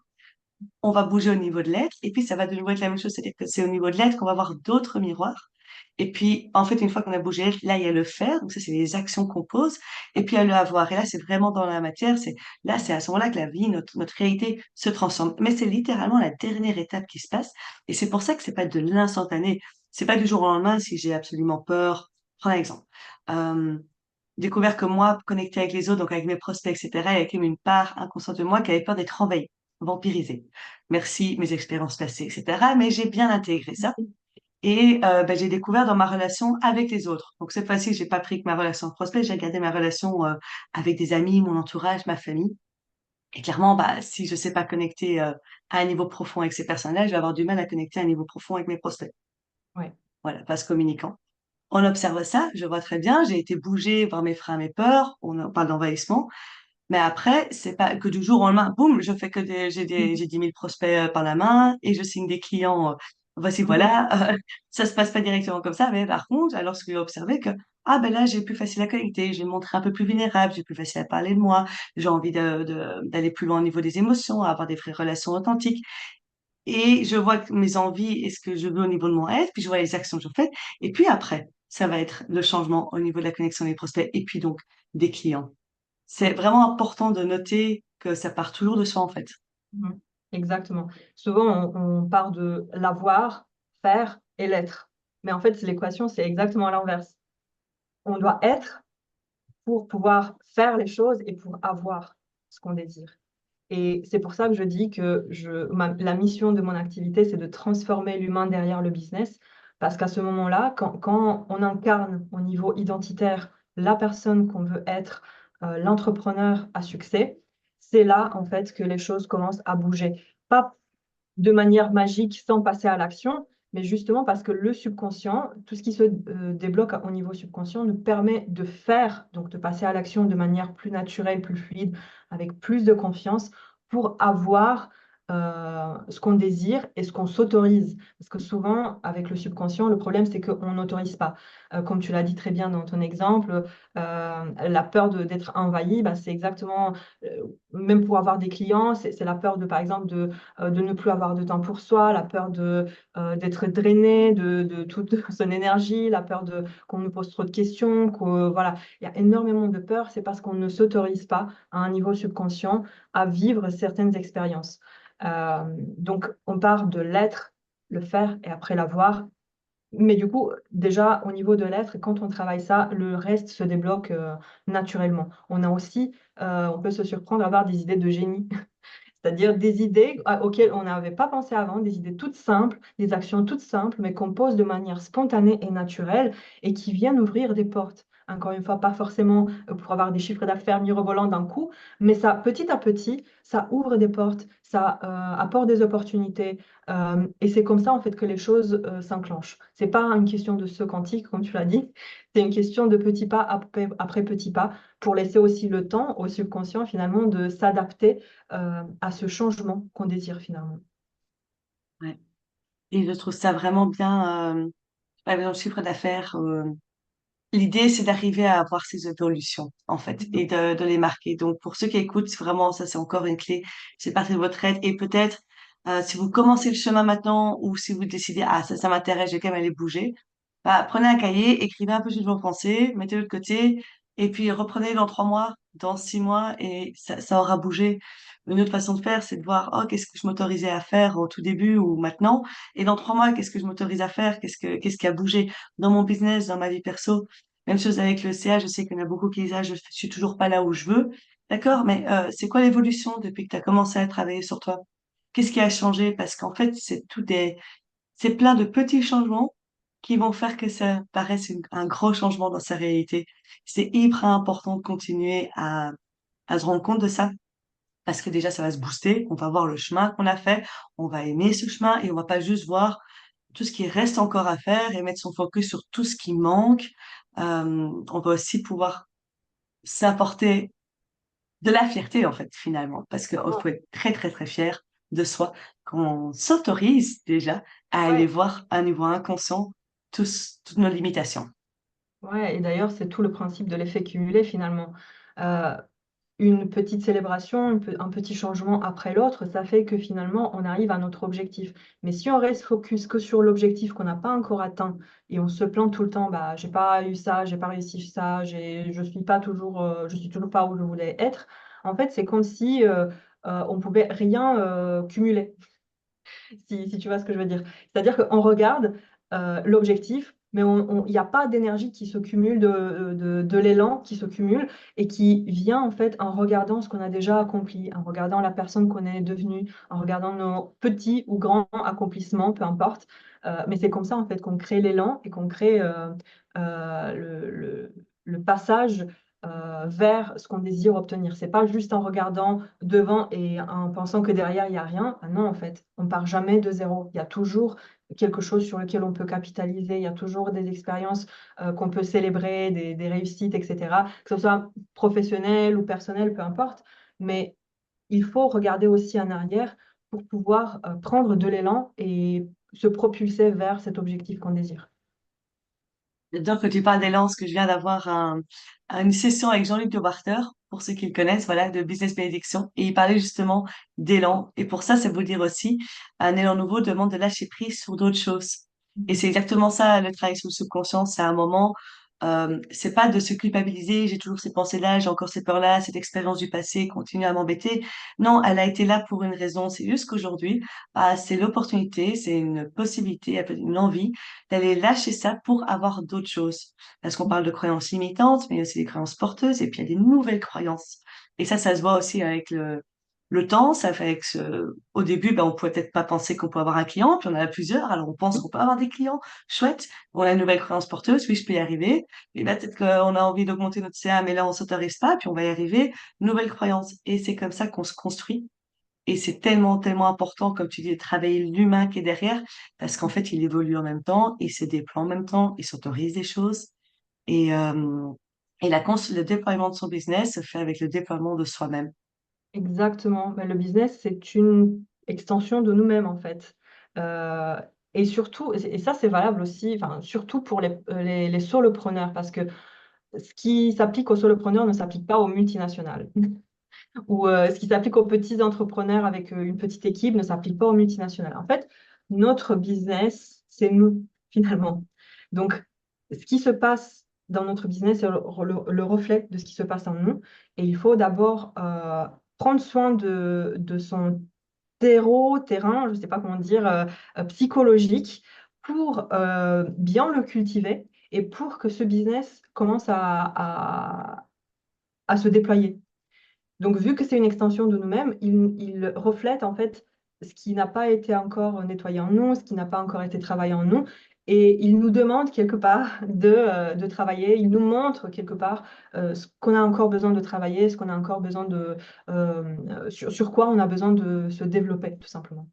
On va bouger au niveau de l'être, et puis ça va de nouveau être la même chose, c'est-à-dire que c'est au niveau de l'être qu'on va voir d'autres miroirs. Et puis, en fait, une fois qu'on a bougé, là, il y a le faire, donc ça, c'est les actions qu'on pose, et puis il y a le avoir. Et là, c'est vraiment dans la matière, c'est à ce moment-là que la vie, notre réalité se transforme. Mais c'est littéralement la dernière étape qui se passe, et c'est pour ça que c'est pas de l'instantané. C'est pas du jour au lendemain si j'ai absolument peur. Prends un exemple. Euh, Découvert que moi, connecté avec les autres, donc avec mes prospects, etc., il y a quand même une part inconsciente de moi qui avait peur d'être envahie, vampirisée. Merci, mes expériences passées, etc. Mais j'ai bien intégré ça. Et ben, j'ai découvert dans ma relation avec les autres. Donc cette fois-ci, j'ai pas pris que ma relation de prospect, j'ai gardé ma relation avec des amis, mon entourage, ma famille. Et clairement, bah, si je sais pas connecter à un niveau profond avec ces personnes-là, je vais avoir du mal à connecter à un niveau profond avec mes prospects. Ouais. Voilà, parce communicant. On observe ça, je vois très bien, j'ai été bougée par mes freins, mes peurs, on parle d'envahissement, mais après, c'est pas que du jour au lendemain, boum, je fais que j'ai 10 000 prospects par la main et je signe des clients, voici, Mmh. voilà. Ça se passe pas directement comme ça, mais par contre, alors ce que j'ai observé que, ah ben là, j'ai plus facile à connecter, j'ai montré un peu plus vulnérable, j'ai plus facile à parler de moi, j'ai envie d'aller plus loin au niveau des émotions, à avoir des vraies relations authentiques. Et je vois que mes envies et ce que je veux au niveau de mon être, puis je vois les actions que je fais. Et puis après, ça va être le changement au niveau de la connexion des prospects et puis donc des clients. C'est vraiment important de noter que ça part toujours de soi, en fait. Mmh. Exactement. Souvent, on part de l'avoir, faire et l'être. Mais en fait, l'équation, c'est exactement à l'inverse. On doit être pour pouvoir faire les choses et pour avoir ce qu'on désire. Et c'est pour ça que je dis que la mission de mon activité, c'est de transformer l'humain derrière le business. Parce qu'à ce moment-là, quand on incarne au niveau identitaire la personne qu'on veut être, l'entrepreneur à succès, c'est là, en fait, que les choses commencent à bouger. Pas de manière magique sans passer à l'action, mais justement parce que le subconscient, tout ce qui se, débloque au niveau subconscient nous permet de faire, donc de passer à l'action de manière plus naturelle, plus fluide, avec plus de confiance pour avoir, ce qu'on désire et ce qu'on s'autorise. Parce que souvent, avec le subconscient, le problème, c'est qu'on n'autorise pas. Comme tu l'as dit très bien dans ton exemple, la peur d'être envahi, bah, c'est exactement, même pour avoir des clients, c'est la peur de, par exemple, de ne plus avoir de temps pour soi, la peur d'être drainé de toute son énergie, la peur qu'on nous pose trop de questions, voilà, il y a énormément de peur, c'est parce qu'on ne s'autorise pas à un niveau subconscient à vivre certaines expériences. Donc on part de l'être, le faire et après l'avoir. Mais du coup, déjà au niveau de l'être, quand on travaille ça, le reste se débloque, naturellement. On peut se surprendre à avoir des idées de génie. C'est-à-dire des idées auxquelles on n'avait pas pensé avant, des idées toutes simples, des actions toutes simples, mais qu'on pose de manière spontanée et naturelle et qui viennent ouvrir des portes. Encore une fois, pas forcément pour avoir des chiffres d'affaires mirobolants d'un coup, mais ça, petit à petit, ça ouvre des portes, ça apporte des opportunités. Et c'est comme ça, en fait, que les choses s'enclenchent. C'est pas une question de saut quantique, comme tu l'as dit, c'est une question de petits pas après petits pas pour laisser aussi le temps au subconscient, finalement, de s'adapter à ce changement qu'on désire finalement. Ouais. Et je trouve ça vraiment bien, par exemple, le chiffre d'affaires, l'idée, c'est d'arriver à avoir ces évolutions, en fait, Mhm. et de les marquer. Donc, pour ceux qui écoutent, vraiment, ça, c'est encore une clé. C'est partie de votre aide. Et peut-être, si vous commencez le chemin maintenant ou si vous décidez, ah, ça m'intéresse, j'ai quand même aller bouger, bah, prenez un cahier, écrivez un peu toutes vos pensées, mettez-le de côté, et puis reprenez dans 3 mois, dans 6 mois, et ça aura bougé. Une autre façon de faire, c'est de voir, oh, qu'est-ce que je m'autorisais à faire au tout début ou maintenant, et dans 3 mois, qu'est-ce que je m'autorise à faire, qu'est-ce qui a bougé dans mon business, dans ma vie perso. Même chose avec le CA, je sais qu'il y en a beaucoup qui disent, ah, je suis toujours pas là où je veux. D'accord, mais c'est quoi l'évolution depuis que tu as commencé à travailler sur toi? Qu'est-ce qui a changé? Parce qu'en fait, c'est plein de petits changements qui vont faire que ça paraisse un gros changement dans sa réalité. C'est hyper important de continuer à se rendre compte de ça parce que déjà, ça va se booster. On va voir le chemin qu'on a fait, on va aimer ce chemin et on va pas juste voir tout ce qui reste encore à faire et mettre son focus sur tout ce qui manque. On va aussi pouvoir s'apporter de la fierté, en fait, finalement, parce qu'on faut être très, très, très fier de soi quand on s'autorise déjà à aller Ouais. voir à un niveau inconscient toutes nos limitations. Ouais, et d'ailleurs, c'est tout le principe de l'effet cumulé finalement. Heu, une petite célébration, un petit changement après l'autre, ça fait que finalement, on arrive à notre objectif. Mais si on reste focus que sur l'objectif qu'on n'a pas encore atteint et on se plaint tout le temps: «Bah, j'ai pas eu ça, j'ai pas réussi ça, je suis toujours pas où je voulais être». En fait, c'est comme si, on pouvait rien, cumuler. Si tu vois ce que je veux dire? C'est-à-dire qu'on regarde, l'objectif, mais il y a pas d'énergie qui se cumule, de l'élan qui se cumule et qui vient en fait en regardant ce qu'on a déjà accompli, en regardant la personne qu'on est devenue, en regardant nos petits ou grands accomplissements, peu importe. Mais c'est comme ça en fait qu'on crée l'élan et qu'on crée, le passage, vers ce qu'on désire obtenir. C'est pas juste en regardant devant et en pensant que derrière il y a rien. Ah non, en fait, on part jamais de zéro. Il y a toujours quelque chose sur lequel on peut capitaliser. Il y a toujours des expériences, qu'on peut célébrer, des réussites et cetera, que ce soit professionnel ou personnel, peu importe. Mais il faut regarder aussi en arrière pour pouvoir, prendre de l'élan et se propulser vers cet objectif qu'on désire. J'adore que tu parles d'élan, parce que je viens d'avoir une session avec Jean-Luc Debarter, pour ceux qui le connaissent, voilà, de Business Bénédiction, et il parlait justement d'élan. Et pour ça vous dire aussi, un élan nouveau demande de lâcher prise sur d'autres choses. Et c'est exactement ça, le travail sur le subconscient, c'est un moment, c'est pas de se culpabiliser, j'ai toujours ces pensées-là, j'ai encore ces peurs-là, cette expérience du passé continue à m'embêter. Non, elle a été là pour une raison, c'est juste qu'aujourd'hui, c'est l'opportunité, c'est une possibilité, une envie d'aller lâcher ça pour avoir d'autres choses. Parce qu'on parle de croyances limitantes, mais il y a aussi des croyances porteuses, et puis il y a des nouvelles croyances. Et ça se voit aussi avec le temps. Ça fait que au début, ben, on pouvait peut-être pas penser qu'on peut avoir un client, puis on en a plusieurs, alors on pense qu'on peut avoir des clients. Chouette. On a une nouvelle croyance porteuse, oui, je peux y arriver. Et là, peut-être qu'on a envie d'augmenter notre CA, mais là, on s'autorise pas, puis on va y arriver. Nouvelle croyance. Et c'est comme ça qu'on se construit. Et c'est tellement, tellement important, comme tu dis, de travailler l'humain qui est derrière, parce qu'en fait, il évolue en même temps, il se déploie en même temps, il s'autorise des choses. Et, euh, et le déploiement de son business se fait avec le déploiement de soi-même. Exactement. Bah, le business, c'est une extension de nous-mêmes, en fait. Heu et surtout et ça, c'est valable aussi, enfin, surtout pour les solopreneurs parce que ce qui s'applique aux solopreneurs ne s'applique pas aux multinationales ou ce qui s'applique aux petits entrepreneurs avec, une petite équipe ne s'applique pas aux multinationales. En fait, notre business, c'est nous, finalement. Donc ce qui se passe dans notre business est le reflet de ce qui se passe en nous et il faut d'abord, prendre soin de son terrain, je ne sais pas comment dire, psychologique pour, bien le cultiver et pour que ce business commence à se déployer. Donc vu que c'est une extension de nous-mêmes, il reflète en fait ce qui n'a pas été encore nettoyé en nous, ce qui n'a pas encore été travaillé en nous et il nous demande quelque part de travailler. Il nous montre quelque part, ce qu'on a encore besoin de travailler, ce qu'on a encore besoin de, sur quoi on a besoin de se développer tout simplement.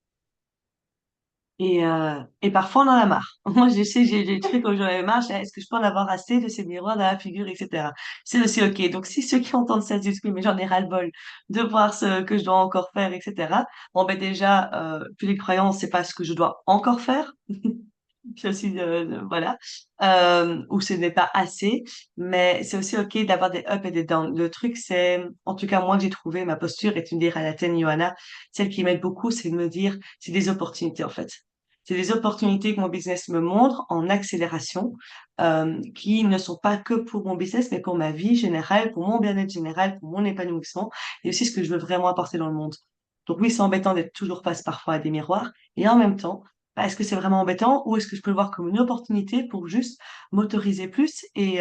Et parfois, on en a marre. Moi, je sais, j'ai des trucs où j'en avais marre. Je dis, est-ce que je peux en avoir assez de ces miroirs dans la figure, etc. C'est aussi OK. Donc, si ceux qui entendent ça se disent, oui, mais j'en ai ras-le-bol de voir ce que je dois encore faire, etc. Bon, ben déjà, puis les croyances, c'est pas ce que je dois encore faire. C'est aussi voilà, où ce n'est pas assez, mais c'est aussi OK d'avoir des ups et des downs. Le truc, c'est, en tout cas, moi, que j'ai trouvé ma posture, et tu me diras la tienne, Johanna, celle qui m'aide beaucoup, c'est de me dire, c'est des opportunités, en fait. C'est des opportunités que mon business me montre en accélération, qui ne sont pas que pour mon business, mais pour ma vie générale, pour mon bien-être général, pour mon épanouissement, et aussi ce que je veux vraiment apporter dans le monde. Donc oui, c'est embêtant d'être toujours face parfois à des miroirs, et en même temps, bah, est-ce que c'est vraiment embêtant ou est-ce que je peux le voir comme une opportunité pour juste m'autoriser plus et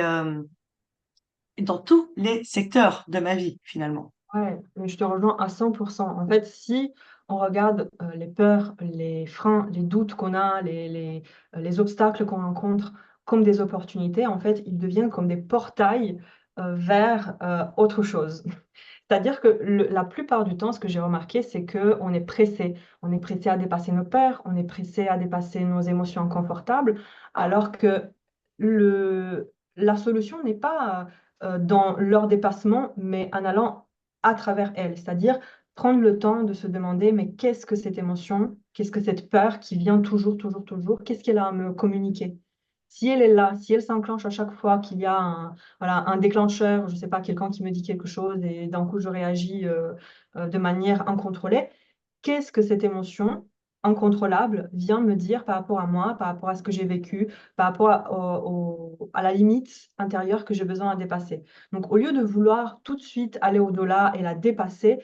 dans tous les secteurs de ma vie, finalement. Ouais, mais je te rejoins à 100%. En fait, si on regarde, les peurs, les freins, les doutes qu'on a, les obstacles qu'on rencontre comme des opportunités, en fait, ils deviennent comme des portails, vers, autre chose. C'est-à-dire que la plupart du temps, ce que j'ai remarqué, c'est qu'on est pressé. On est pressé à dépasser nos peurs, on est pressé à dépasser nos émotions inconfortables, alors que la solution n'est pas, dans leur dépassement, mais en allant à travers elles. C'est-à-dire prendre le temps de se demander: «Mais qu'est-ce que cette émotion? Qu'est-ce que cette peur qui vient toujours, toujours, toujours? Qu'est-ce qu'elle a à me communiquer?» Si elle est là, si elle s'enclenche à chaque fois qu'il y a voilà, un déclencheur, je sais pas, quelqu'un qui me dit quelque chose et d'un coup je réagis, de manière incontrôlée. Qu'est-ce que cette émotion incontrôlable vient me dire par rapport à moi, par rapport à ce que j'ai vécu, par rapport à la limite intérieure que j'ai besoin à dépasser? Donc au lieu de vouloir tout de suite aller au-delà et la dépasser,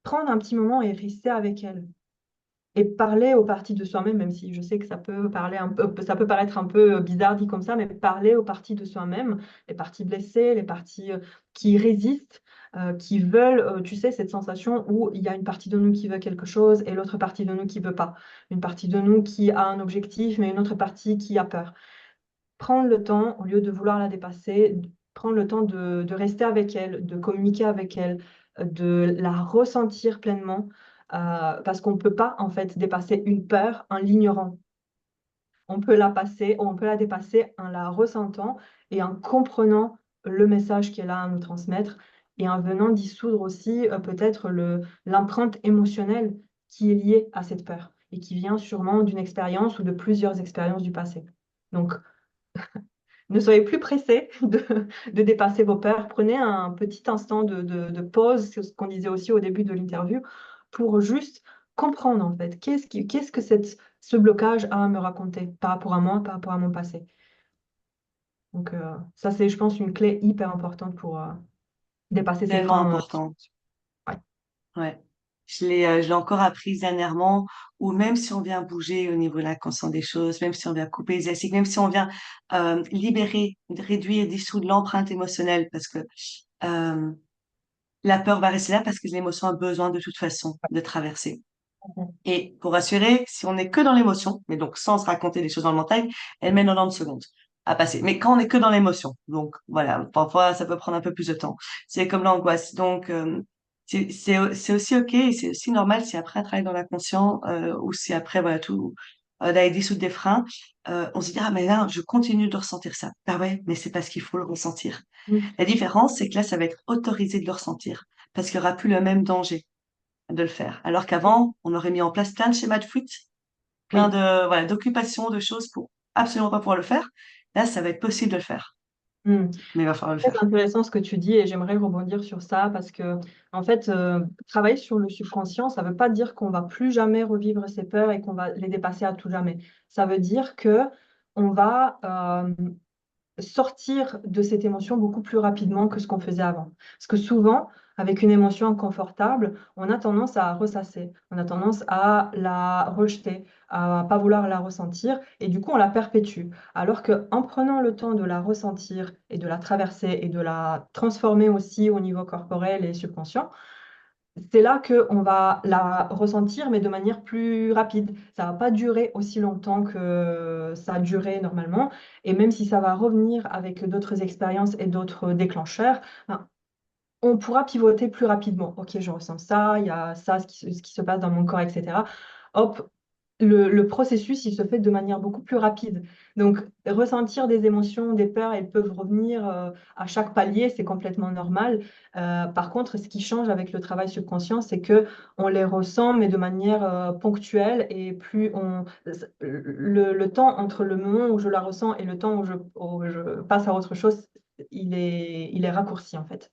prendre un petit moment et rester avec elle. Et parler aux parties de soi-même, même si je sais que ça peut paraître un peu, bizarre dit comme ça, mais parler aux parties de soi-même, les parties blessées, les parties, qui résistent, qui veulent, tu sais, cette sensation où il y a une partie de nous qui veut quelque chose et l'autre partie de nous qui veut pas. Une partie de nous qui a un objectif, mais une autre partie qui a peur. Prendre le temps, au lieu de vouloir la dépasser, prendre le temps de rester avec elle, de communiquer avec elle, de la ressentir pleinement, parce qu'on ne peut pas, en fait, dépasser une peur en l'ignorant. On peut la dépasser en la ressentant et en comprenant le message qu'elle a à nous transmettre et en venant dissoudre aussi, peut-être l'empreinte émotionnelle qui est liée à cette peur et qui vient sûrement d'une expérience ou de plusieurs expériences du passé. Donc ne soyez plus pressés de dépasser vos peurs. Prenez un petit instant de pause, c'est ce qu'on disait aussi au début de l'interview, pour juste comprendre en fait, qu'est-ce que ce blocage a à me raconter par rapport à moi, par rapport à mon passé. Donc ça c'est, je pense, une clé hyper importante pour, dépasser ces Tellement freins, important. ouais. Ouais. Je l'ai encore appris dernièrement, ou même si on vient bouger au niveau de la conscience des choses, même si on vient couper les élastiques, même si on vient libérer, réduire, dissoudre l'empreinte émotionnelle, parce que euh, la peur va rester là parce que l'émotion a besoin de toute façon de traverser. Mmh. Et pour rassurer, si on n'est que dans l'émotion, mais donc sans se raconter des choses dans le mental, elle met 90 secondes à passer. Mais quand on n'est que dans l'émotion, donc voilà, parfois ça peut prendre un peu plus de temps. C'est comme l'angoisse. Donc c'est aussi OK et c'est aussi normal si après un travail dans l'inconscient ou si après voilà tout d'aller dissoudre des freins, on se dit ah mais là je continue de ressentir ça. Bah ouais, mais c'est parce qu'il faut le ressentir. Mmh. La différence c'est que là ça va être autorisé de le ressentir parce qu'il n'y aura plus le même danger de le faire. Alors qu'avant, on aurait mis en place plein de schémas de fuite, plein Oui. de, voilà, d'occupations, de choses pour absolument pas pouvoir le faire. Là, ça va être possible de le faire, Mmh. mais il va falloir le Très faire. intéressant ce que tu dis et j'aimerais rebondir sur ça parce que en fait, travailler sur le subconscient, ça ne veut pas dire qu'on va plus jamais revivre ses peurs et qu'on va les dépasser à tout jamais. Ça veut dire que on va, sortir de cette émotion beaucoup plus rapidement que ce qu'on faisait avant. Parce que souvent, avec une émotion inconfortable, on a tendance à ressasser, on a tendance à la rejeter, à pas vouloir la ressentir et du coup, on la perpétue. Alors qu'en prenant le temps de la ressentir et de la traverser et de la transformer aussi au niveau corporel et subconscient, c'est là qu'on va la ressentir, mais de manière plus rapide. Ça va pas durer aussi longtemps que ça a duré normalement et même si ça va revenir avec d'autres expériences et d'autres déclencheurs, ben, on pourra pivoter plus rapidement. OK, je ressens ça, il y a ça, ce qui se passe dans mon corps et cetera. Hop, le processus, il se fait de manière beaucoup plus rapide. Donc, ressentir des émotions, des peurs, elles peuvent revenir à chaque palier, c'est complètement normal. Par contre, ce qui change avec le travail subconscient, c'est que on les ressent, mais de manière ponctuelle, et plus le temps entre le moment où je la ressens et le temps où je passe à autre chose, il est raccourci en fait.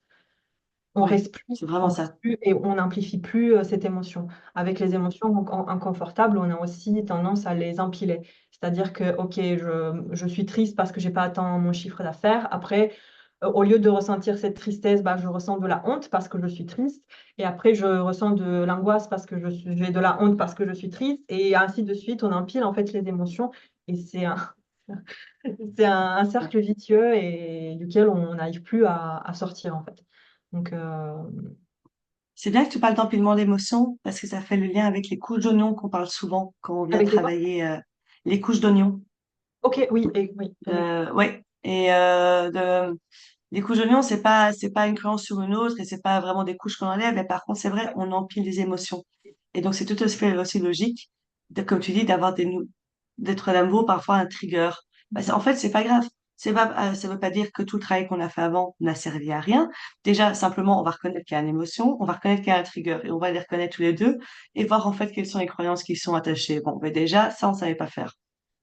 On Oui, reste plus, c'est vraiment on reste ça. plus et on n'amplifie plus cette émotion. Avec les émotions inconfortables, on a aussi tendance à les empiler. C'est-à-dire que, ok, je suis triste parce que j'ai pas atteint mon chiffre d'affaires. Après, au lieu de ressentir cette tristesse, bah, je ressens de la honte parce que je suis triste. Et après, je ressens de l'angoisse parce que j'ai de la honte parce que je suis triste. Et ainsi de suite, on empile en fait les émotions. Et c'est un, c'est un cercle vicieux et duquel on n'arrive plus à sortir en fait. Donc, C'est bien que tu parles d'empilement d'émotions parce que ça fait le lien avec les couches d'oignons qu'on parle souvent quand on vient avec les quoi? travailler les couches d'oignons. OK, oui, et oui, oui. Ouais. Et les couches d'oignons, c'est pas une créance sur une autre et c'est pas vraiment des couches qu'on enlève, mais par contre, c'est vrai, on empile des émotions. Et donc, c'est tout à fait aussi logique, comme tu dis, d'être à nouveau parfois un trigger. En fait, c'est pas grave. Ça veut pas dire que tout le travail qu'on a fait avant n'a servi à rien. Déjà, simplement, on va reconnaître qu'il y a une émotion, on va reconnaître qu'il y a un trigger et on va les reconnaître tous les deux et voir en fait quelles sont les croyances qui y sont attachées. Bon, mais déjà, ça, on savait pas faire.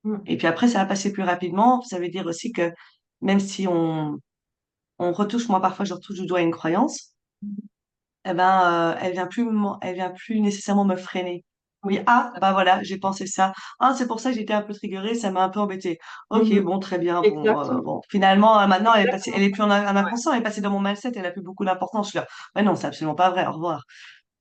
Mmh. Et puis après, ça va passer plus rapidement. Ça veut dire aussi que même si on retouche, moi parfois je retouche du doigt une croyance, eh ben, elle vient plus nécessairement me freiner. Oui, Oui. ah, bah voilà, j'ai pensé ça. Ah, c'est pour ça que j'étais un peu triggerée, ça m'a un peu embêtée. Ok, Mmh. bon, très bien, bon, Exactement, bon. Finalement, maintenant, elle exactement. est plus en Ouais. inconscient, elle est passée dans mon mindset, elle a plus beaucoup d'importance. Je suis là, ouais, non, c'est absolument pas vrai, au revoir.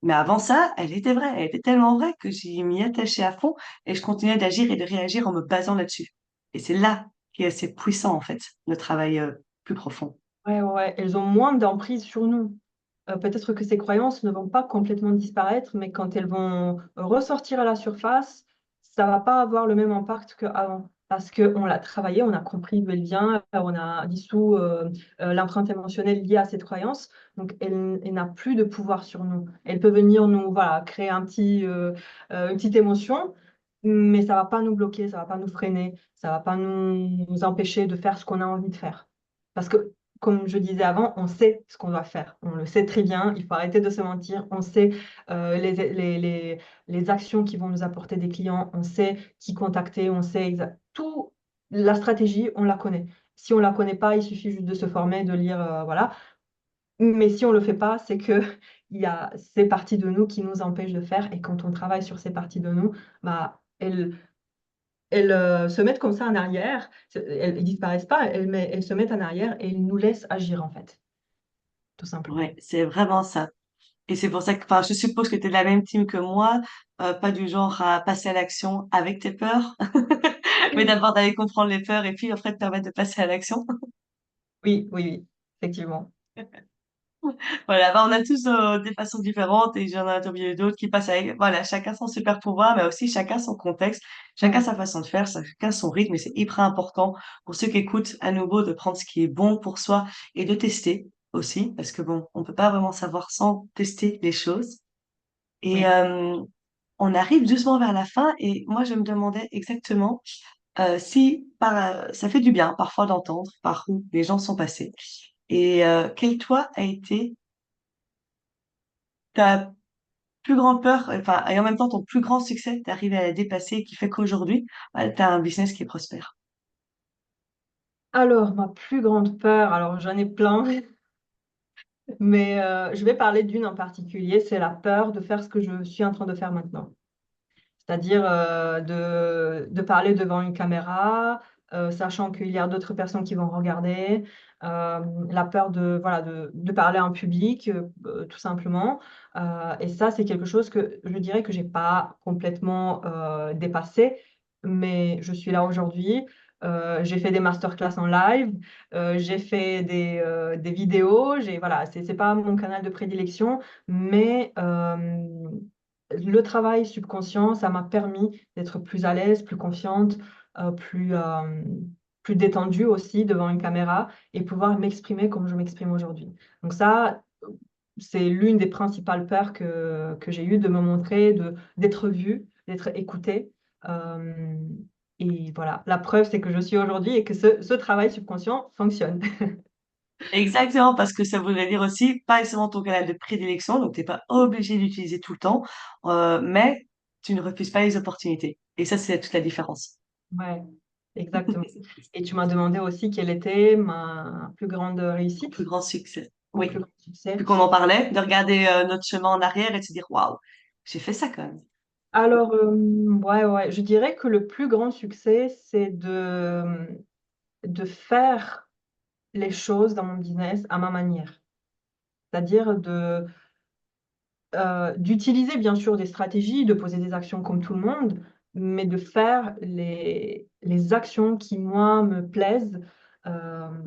Mais avant ça, elle était vraie, elle était tellement vraie que j'y m'y attachais à fond et je continuais d'agir et de réagir en me basant là-dessus. Et c'est là qui est assez puissant, en fait, le travail plus profond. Ouais, ouais, ouais, elles ont moins d'emprise sur nous. Peut-être que ces croyances ne vont pas complètement disparaître, mais quand elles vont ressortir à la surface, ça va pas avoir le même impact qu'avant. Parce qu'on l'a travaillé, on a compris d'où elle vient, on a dissous, l'empreinte émotionnelle liée à cette croyance, donc elle n'a plus de pouvoir sur nous. Elle peut venir nous, voilà, créer une petite émotion, mais ça va pas nous bloquer, ça va pas nous freiner, ça va pas nous empêcher de faire ce qu'on a envie de faire. Parce que comme je disais avant, on sait ce qu'on doit faire. On le sait très bien, il faut arrêter de se mentir. On sait les actions qui vont nous apporter des clients, on sait qui contacter, on sait tout. La stratégie, on la connaît. Si on la connaît pas, il suffit juste de se former, de lire, voilà. Mais si on le fait pas, c'est que il y a ces parties de nous qui nous empêchent de faire. Et quand on travaille sur ces parties de nous, bah, elles se mettent comme ça en arrière. Elles disparaissent pas, elles se mettent en arrière et elles nous laissent agir, en fait, tout simplement. Ouais, c'est vraiment ça. Et c'est pour ça que, enfin, je suppose que tu es de la même team que moi, pas du genre à passer à l'action avec tes peurs, mais Oui, d'abord d'aller comprendre les peurs et puis après te permettre de passer à l'action. oui, oui, oui, effectivement. Voilà, bah, on a tous des façons différentes et j'en ai interviewé d'autres qui passent avec, voilà, chacun son super pouvoir, mais aussi chacun son contexte, chacun Mmh. sa façon de faire, chacun son rythme et c'est hyper important pour ceux qui écoutent à nouveau de prendre ce qui est bon pour soi et de tester aussi, parce que bon, on peut pas vraiment savoir sans tester les choses. Et Oui. on arrive doucement vers la fin et moi je me demandais exactement si ça fait du bien parfois d'entendre par où les gens sont passés et quel toi a été ta plus grande peur, enfin et en même temps ton plus grand succès, d'arriver à la dépasser et qui fait qu'aujourd'hui, tu as un business qui est prospère. Alors, ma plus grande peur, alors j'en ai plein, mais je vais parler d'une en particulier, c'est la peur de faire ce que je suis en train de faire maintenant. C'est-à-dire, de parler devant une caméra, sachant qu'il y a d'autres personnes qui vont regarder, la peur de, voilà, de parler en public, tout simplement, et ça, c'est quelque chose que je dirais que j'ai pas complètement, dépassé, mais je suis là aujourd'hui. J'ai fait des masterclass en live, j'ai fait des vidéos, voilà, c'est pas mon canal de prédilection, mais le travail subconscient, ça m'a permis d'être plus à l'aise, plus confiante, plus détendue aussi devant une caméra et pouvoir m'exprimer comme je m'exprime aujourd'hui. Donc ça, c'est l'une des principales peurs que j'ai eues, de me montrer, d'être vue, d'être écoutée. Hem et voilà, la preuve, c'est que je suis aujourd'hui et que ce travail subconscient fonctionne. Exactement, parce que ça voudrait dire aussi, pas nécessairement ton canal de prédilection, donc t'es pas obligé d'utiliser tout le temps, mais tu ne refuses pas les opportunités. Et ça, c'est toute la différence. Ouais, exactement et tu m'as demandé aussi quelle était ma plus grande Ton plus réussite, grand succès. mon plus Oui. grand succès. Vu qu'on en parlait, de regarder notre chemin en arrière et de se dire, waouh, j'ai fait ça quand même. Alors, ouais, ouais, je dirais que le plus grand succès, c'est de faire les choses dans mon business à ma manière. C'est-à-dire d'utiliser bien sûr des stratégies, de poser des actions comme tout le monde, mais de faire les actions qui moi me plaisent,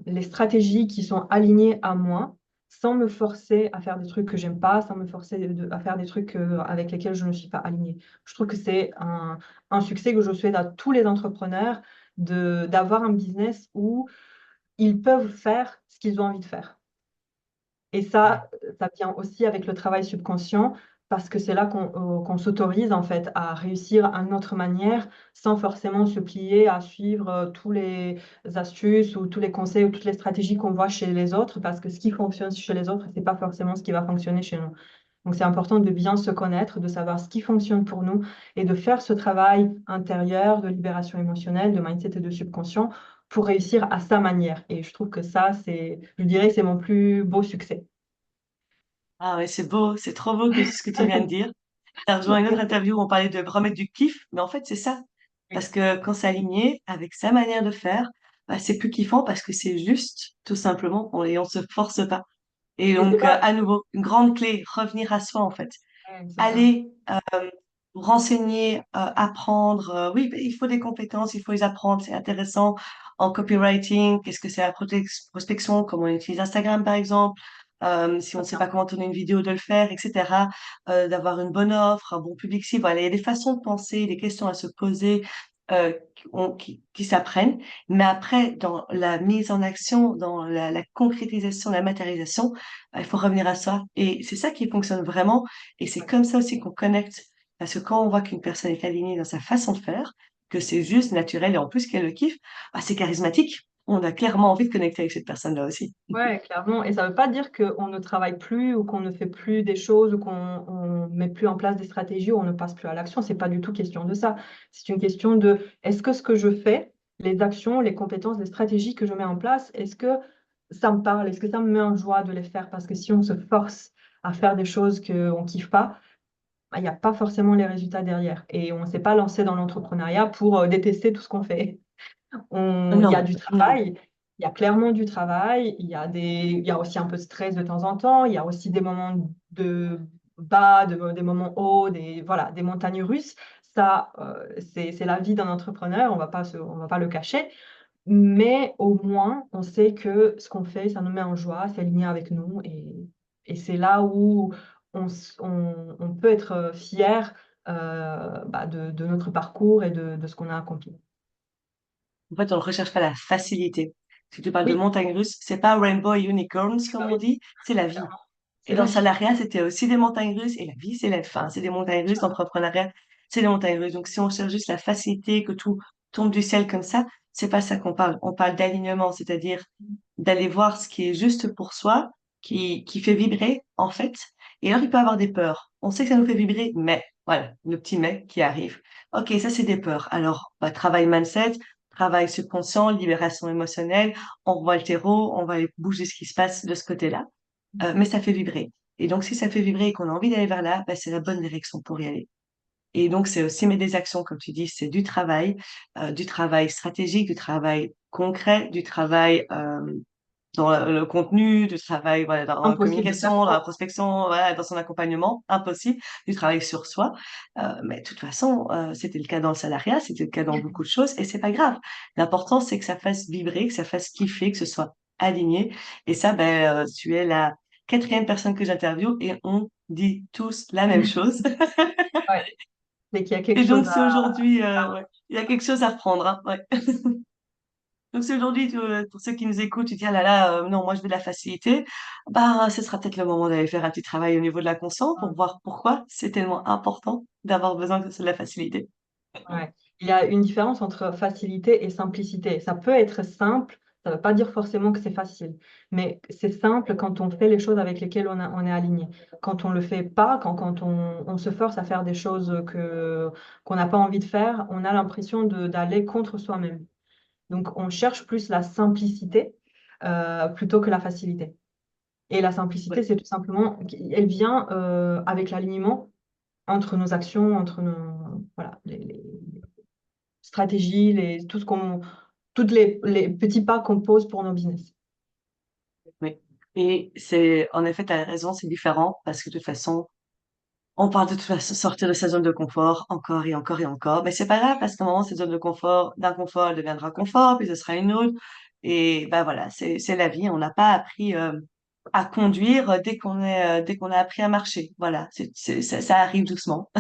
les stratégies qui sont alignées à moi, sans me forcer à faire des trucs que j'aime pas, sans me forcer à faire des trucs, avec lesquels je ne suis pas alignée. Je trouve que c'est un succès que je souhaite à tous les entrepreneurs d'avoir un business où ils peuvent faire ce qu'ils ont envie de faire. Et Ouais. ça vient aussi avec le travail subconscient parce que c'est là qu'on s'autorise en fait à réussir à notre manière, sans forcément se plier à suivre, tous les astuces ou tous les conseils ou toutes les stratégies qu'on voit chez les autres, parce que ce qui fonctionne chez les autres, c'est pas forcément ce qui va fonctionner chez nous. Donc c'est important de bien se connaître, de savoir ce qui fonctionne pour nous et de faire ce travail intérieur de libération émotionnelle, de mindset et de subconscient pour réussir à sa manière et je trouve que ça, je dirais que c'est mon plus beau succès. Ah ouais, c'est beau, c'est trop beau que ce que tu viens de dire. T'as rejoint une autre interview où on parlait de remettre du kiff, mais en fait, c'est ça. Oui, Parce que quand c'est aligné avec sa manière de faire, bah, c'est plus kiffant parce que c'est juste, tout simplement, et on se force pas. Et et c'est donc, pas à nouveau, une grande clé, revenir à soi, en fait. ouais, c'est ça. Aller vous renseigner, apprendre. Oui, il faut des compétences, il faut les apprendre. C'est intéressant en copywriting. Qu'est-ce que c'est la prospection? Comment on utilise Instagram, par exemple? Si on ne Très sait bien. pas comment tourner une vidéo, de le faire, etc. D'avoir une bonne offre, un bon public cible. Voilà, il y a des façons de penser, des questions à se poser qui s'apprennent. Mais après, dans la mise en action, dans la concrétisation, la matérialisation, il faut revenir à soi. Et c'est ça qui fonctionne vraiment. Et c'est Ouais. comme ça aussi qu'on connecte. Parce que quand on voit qu'une personne est alignée dans sa façon de faire, que c'est juste naturel et en plus qu'elle le kiffe, bah, c'est charismatique. On a clairement envie de connecter avec cette personne-là aussi. Ouais, clairement et ça veut pas dire qu'on ne travaille plus ou qu'on ne fait plus des choses ou qu'on met plus en place des stratégies ou on ne passe plus à l'action. C'est pas du tout question de ça. C'est une question de: «Est-ce que ce que je fais, les actions, les compétences, les stratégies que je mets en place, est-ce que ça me parle? Est-ce que ça me met en joie de les faire?» parce que si on se force à faire des choses qu'on kiffe pas, bah, il y a pas forcément les résultats derrière et on s'est pas lancé dans l'entrepreneuriat pour, détester tout ce qu'on fait. Il y Non, a du non. travail, il y a clairement du travail, il y a aussi un peu de stress de temps en temps, il y a aussi des moments de bas, des moments hauts, voilà, des montagnes russes. Ça, c'est la vie d'un entrepreneur, on va pas le cacher, mais au moins, on sait que ce qu'on fait, ça nous met en joie, c'est aligné avec nous et c'est là où on peut être, fier, bah, de notre parcours et de ce qu'on a accompli. En fait, on ne recherche pas la facilité. Si tu parles de Oui, montagnes russes, c'est pas rainbow et unicorns, bah, comme on oui, dit, c'est la vie. clairement, Et c'est dans la le vie. salariat, c'était aussi des montagnes russes. Et la vie, c'est la fin. C'est des montagnes russes. L'entrepreneuriat, c'est des montagnes russes. Donc, si on cherche juste la facilité, que tout tombe du ciel comme ça, c'est pas ça qu'on parle. On parle d'alignement, c'est-à-dire d'aller voir ce qui est juste pour soi, qui fait vibrer, en fait. Et alors, il peut y avoir des peurs. On sait que ça nous fait vibrer, mais voilà, le petit mais qui arrive. OK, ça, c'est des peurs. Alors, bah, travail mindset, travail subconscient, libération émotionnelle. On revoit le terreau, on va aller bouger ce qui se passe de ce côté-là. Mais ça fait vibrer. Et donc, si ça fait vibrer et qu'on a envie d'aller vers là, bah, c'est la bonne direction pour y aller. Et donc, c'est aussi mais des actions, comme tu dis, c'est du travail stratégique, du travail concret, du travail dans le contenu, du travail voilà, dans la Impossible de faire communication, dans la trop. prospection, voilà, dans son accompagnement, impossible, du travail sur soi. Mais de toute façon, c'était le cas dans le salariat, c'était le cas dans beaucoup de choses, et c'est pas grave. L'important, c'est que ça fasse vibrer, que ça fasse kiffer, que ce soit aligné. Et ça, ben, tu es la quatrième personne que j'interviewe et on dit tous la même chose. Ouais, dès qu'il y a quelque Et donc, chose c'est aujourd'hui, à ouais, il y a quelque chose à reprendre, hein, ouais. Donc, si aujourd'hui, pour ceux qui nous écoutent, tu dis, ah là là, non, moi, je veux de la facilité, bah, ce sera peut-être le moment d'aller faire un petit travail au niveau de la conscience pour voir pourquoi c'est tellement important d'avoir besoin de la facilité. ouais. Il y a une différence entre facilité et simplicité. Ça peut être simple, ça ne veut pas dire forcément que c'est facile, mais c'est simple quand on fait les choses avec lesquelles on est aligné. Quand on le fait pas, quand on se force à faire des choses qu'on n'a pas envie de faire, on a l'impression d'aller contre soi-même. Donc on cherche plus la simplicité plutôt que la facilité. Et la simplicité, Ouais. c'est tout simplement, elle vient avec l'alignement entre nos actions, entre nos, voilà, les stratégies, toutes les petits pas qu'on pose pour nos business. Oui. Et c'est, en effet, tu as raison, c'est différent parce que de toute façon, on parle de toute façon sortir de sa zone de confort encore et encore et encore. Mais c'est pas grave parce qu'à un moment, cette zone de confort, d'inconfort, elle deviendra confort, puis ce sera une autre. Et ben voilà, c'est la vie. On n'a pas appris à conduire dès qu'on a appris à marcher. Voilà, ça arrive doucement,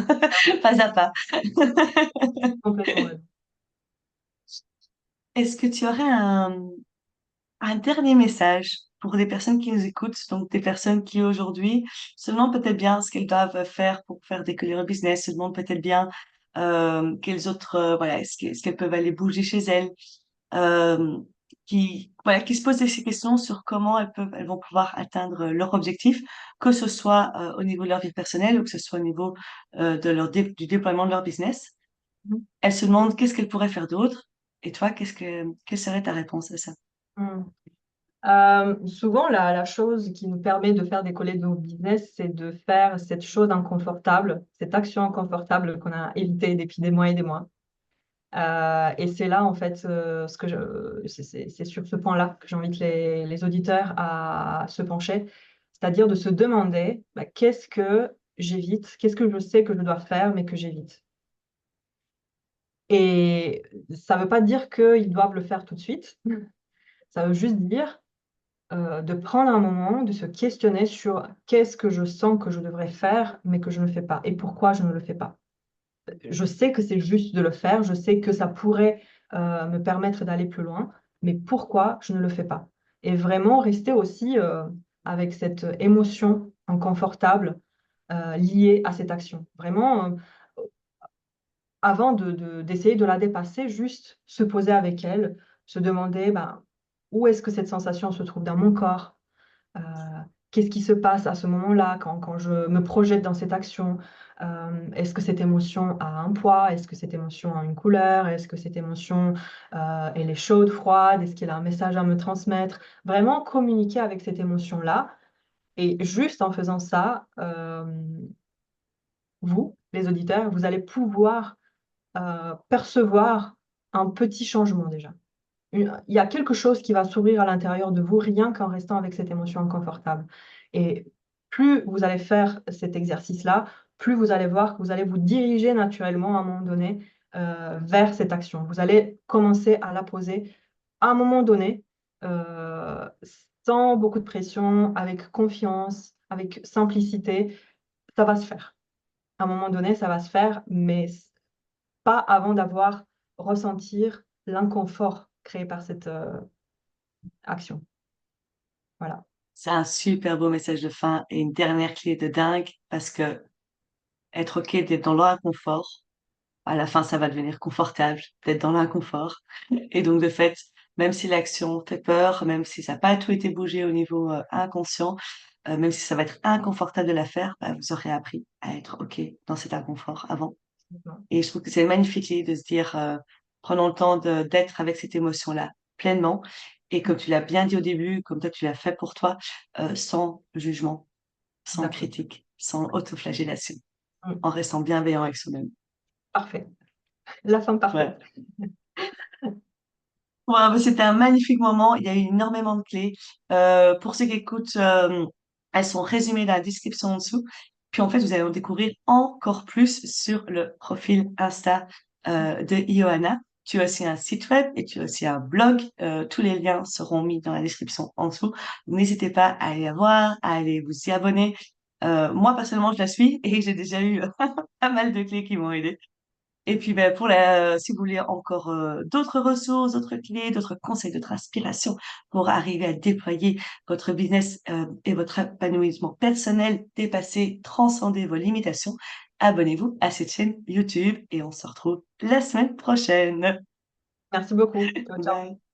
pas à pas. Complètement raison. Est-ce que tu aurais un dernier message pour les personnes qui nous écoutent, donc des personnes qui aujourd'hui se demandent peut-être bien ce qu'elles doivent faire pour faire décoller leur business, se demandent peut-être bien quelles autres, voilà, est-ce qu'elles peuvent aller bouger chez elles, euh, voilà, qui se posent ces questions sur comment elles vont pouvoir atteindre leur objectif, que ce soit au niveau de leur vie personnelle ou que ce soit au niveau de du déploiement de leur business. Mhm. Elles se demandent qu'est-ce qu'elles pourraient faire d'autre. Et toi, quelle serait ta réponse à ça? Mm. Souvent, la chose qui nous permet de faire décoller nos business, c'est de faire cette chose inconfortable, cette action inconfortable qu'on a évitée depuis des mois et des mois. Et c'est là, en fait, c'est sur ce point-là que j'invite les auditeurs à se pencher, c'est-à-dire de se demander bah, qu'est-ce que j'évite, qu'est-ce que je sais que je dois faire, mais que j'évite. Et ça ne veut pas dire qu'ils doivent le faire tout de suite, ça veut juste dire de prendre un moment, de se questionner sur qu'est-ce que je sens que je devrais faire, mais que je ne fais pas, et pourquoi je ne le fais pas. Je sais que c'est juste de le faire, je sais que ça pourrait me permettre d'aller plus loin, mais pourquoi je ne le fais pas? Et vraiment rester aussi avec cette émotion inconfortable liée à cette action. Vraiment, avant d'essayer de la dépasser, juste se poser avec elle, se demander ben, où est-ce que cette sensation se trouve dans mon corps? Heu, qu'est-ce qui se passe à ce moment-là quand je me projette dans cette action? Est-ce que cette émotion a un poids? Est-ce que cette émotion a une couleur? Est-ce que cette émotion, elle est chaude, froide? Est-ce qu'elle a un message à me transmettre? Vraiment communiquer avec cette émotion-là et juste en faisant ça, vous, les auditeurs, vous allez pouvoir, percevoir un petit changement déjà. Il y a quelque chose qui va s'ouvrir à l'intérieur de vous, rien qu'en restant avec cette émotion inconfortable. Et plus vous allez faire cet exercice-là, plus vous allez voir que vous allez vous diriger naturellement à un moment donné, vers cette action. Vous allez commencer à la poser à un moment donné, heu, sans beaucoup de pression, avec confiance, avec simplicité. Ça va se faire. À un moment donné, ça va se faire, mais pas avant d'avoir ressentir l'inconfort créé par cette, action. Voilà. C'est un super beau message de fin et une dernière clé de dingue parce que être OK d'être dans l'inconfort, à la fin, ça va devenir confortable d'être dans l'inconfort. Et donc, de fait, même si l'action fait peur, même si ça n'a pas tout été bougé au niveau inconscient, même si ça va être inconfortable de la faire, bah, vous aurez appris à être OK dans cet inconfort avant. Et je trouve que c'est une magnifique idée de se dire, prenons le temps d'être avec cette émotion-là pleinement. Et comme tu l'as bien dit au début, comme toi tu l'as fait pour toi, sans jugement, sans Exactement. critique, sans autoflagellation, Mmh. en restant bienveillant avec soi-même. Parfait. La fin Ouais. parfaite. Ouais, bah, c'était un magnifique moment. Il y a eu énormément de clés. Pour ceux qui écoutent, elles sont résumées dans la description en dessous. Puis en fait, vous allez en découvrir encore plus sur le profil Insta de Ioana. Tu as aussi un site web et tu as aussi un blog. Tous les liens seront mis dans la description en dessous. N'hésitez pas à aller la voir, à aller vous y abonner. Moi, personnellement, je la suis et j'ai déjà eu pas mal de clés qui m'ont aidé. Et puis, si vous voulez encore d'autres ressources, d'autres clés, d'autres conseils, d'autres inspirations pour arriver à déployer votre business et votre épanouissement personnel, dépasser, transcender vos limitations, abonnez-vous à cette chaîne YouTube et on se retrouve la semaine prochaine. Merci beaucoup. Ciao, ciao. Bye.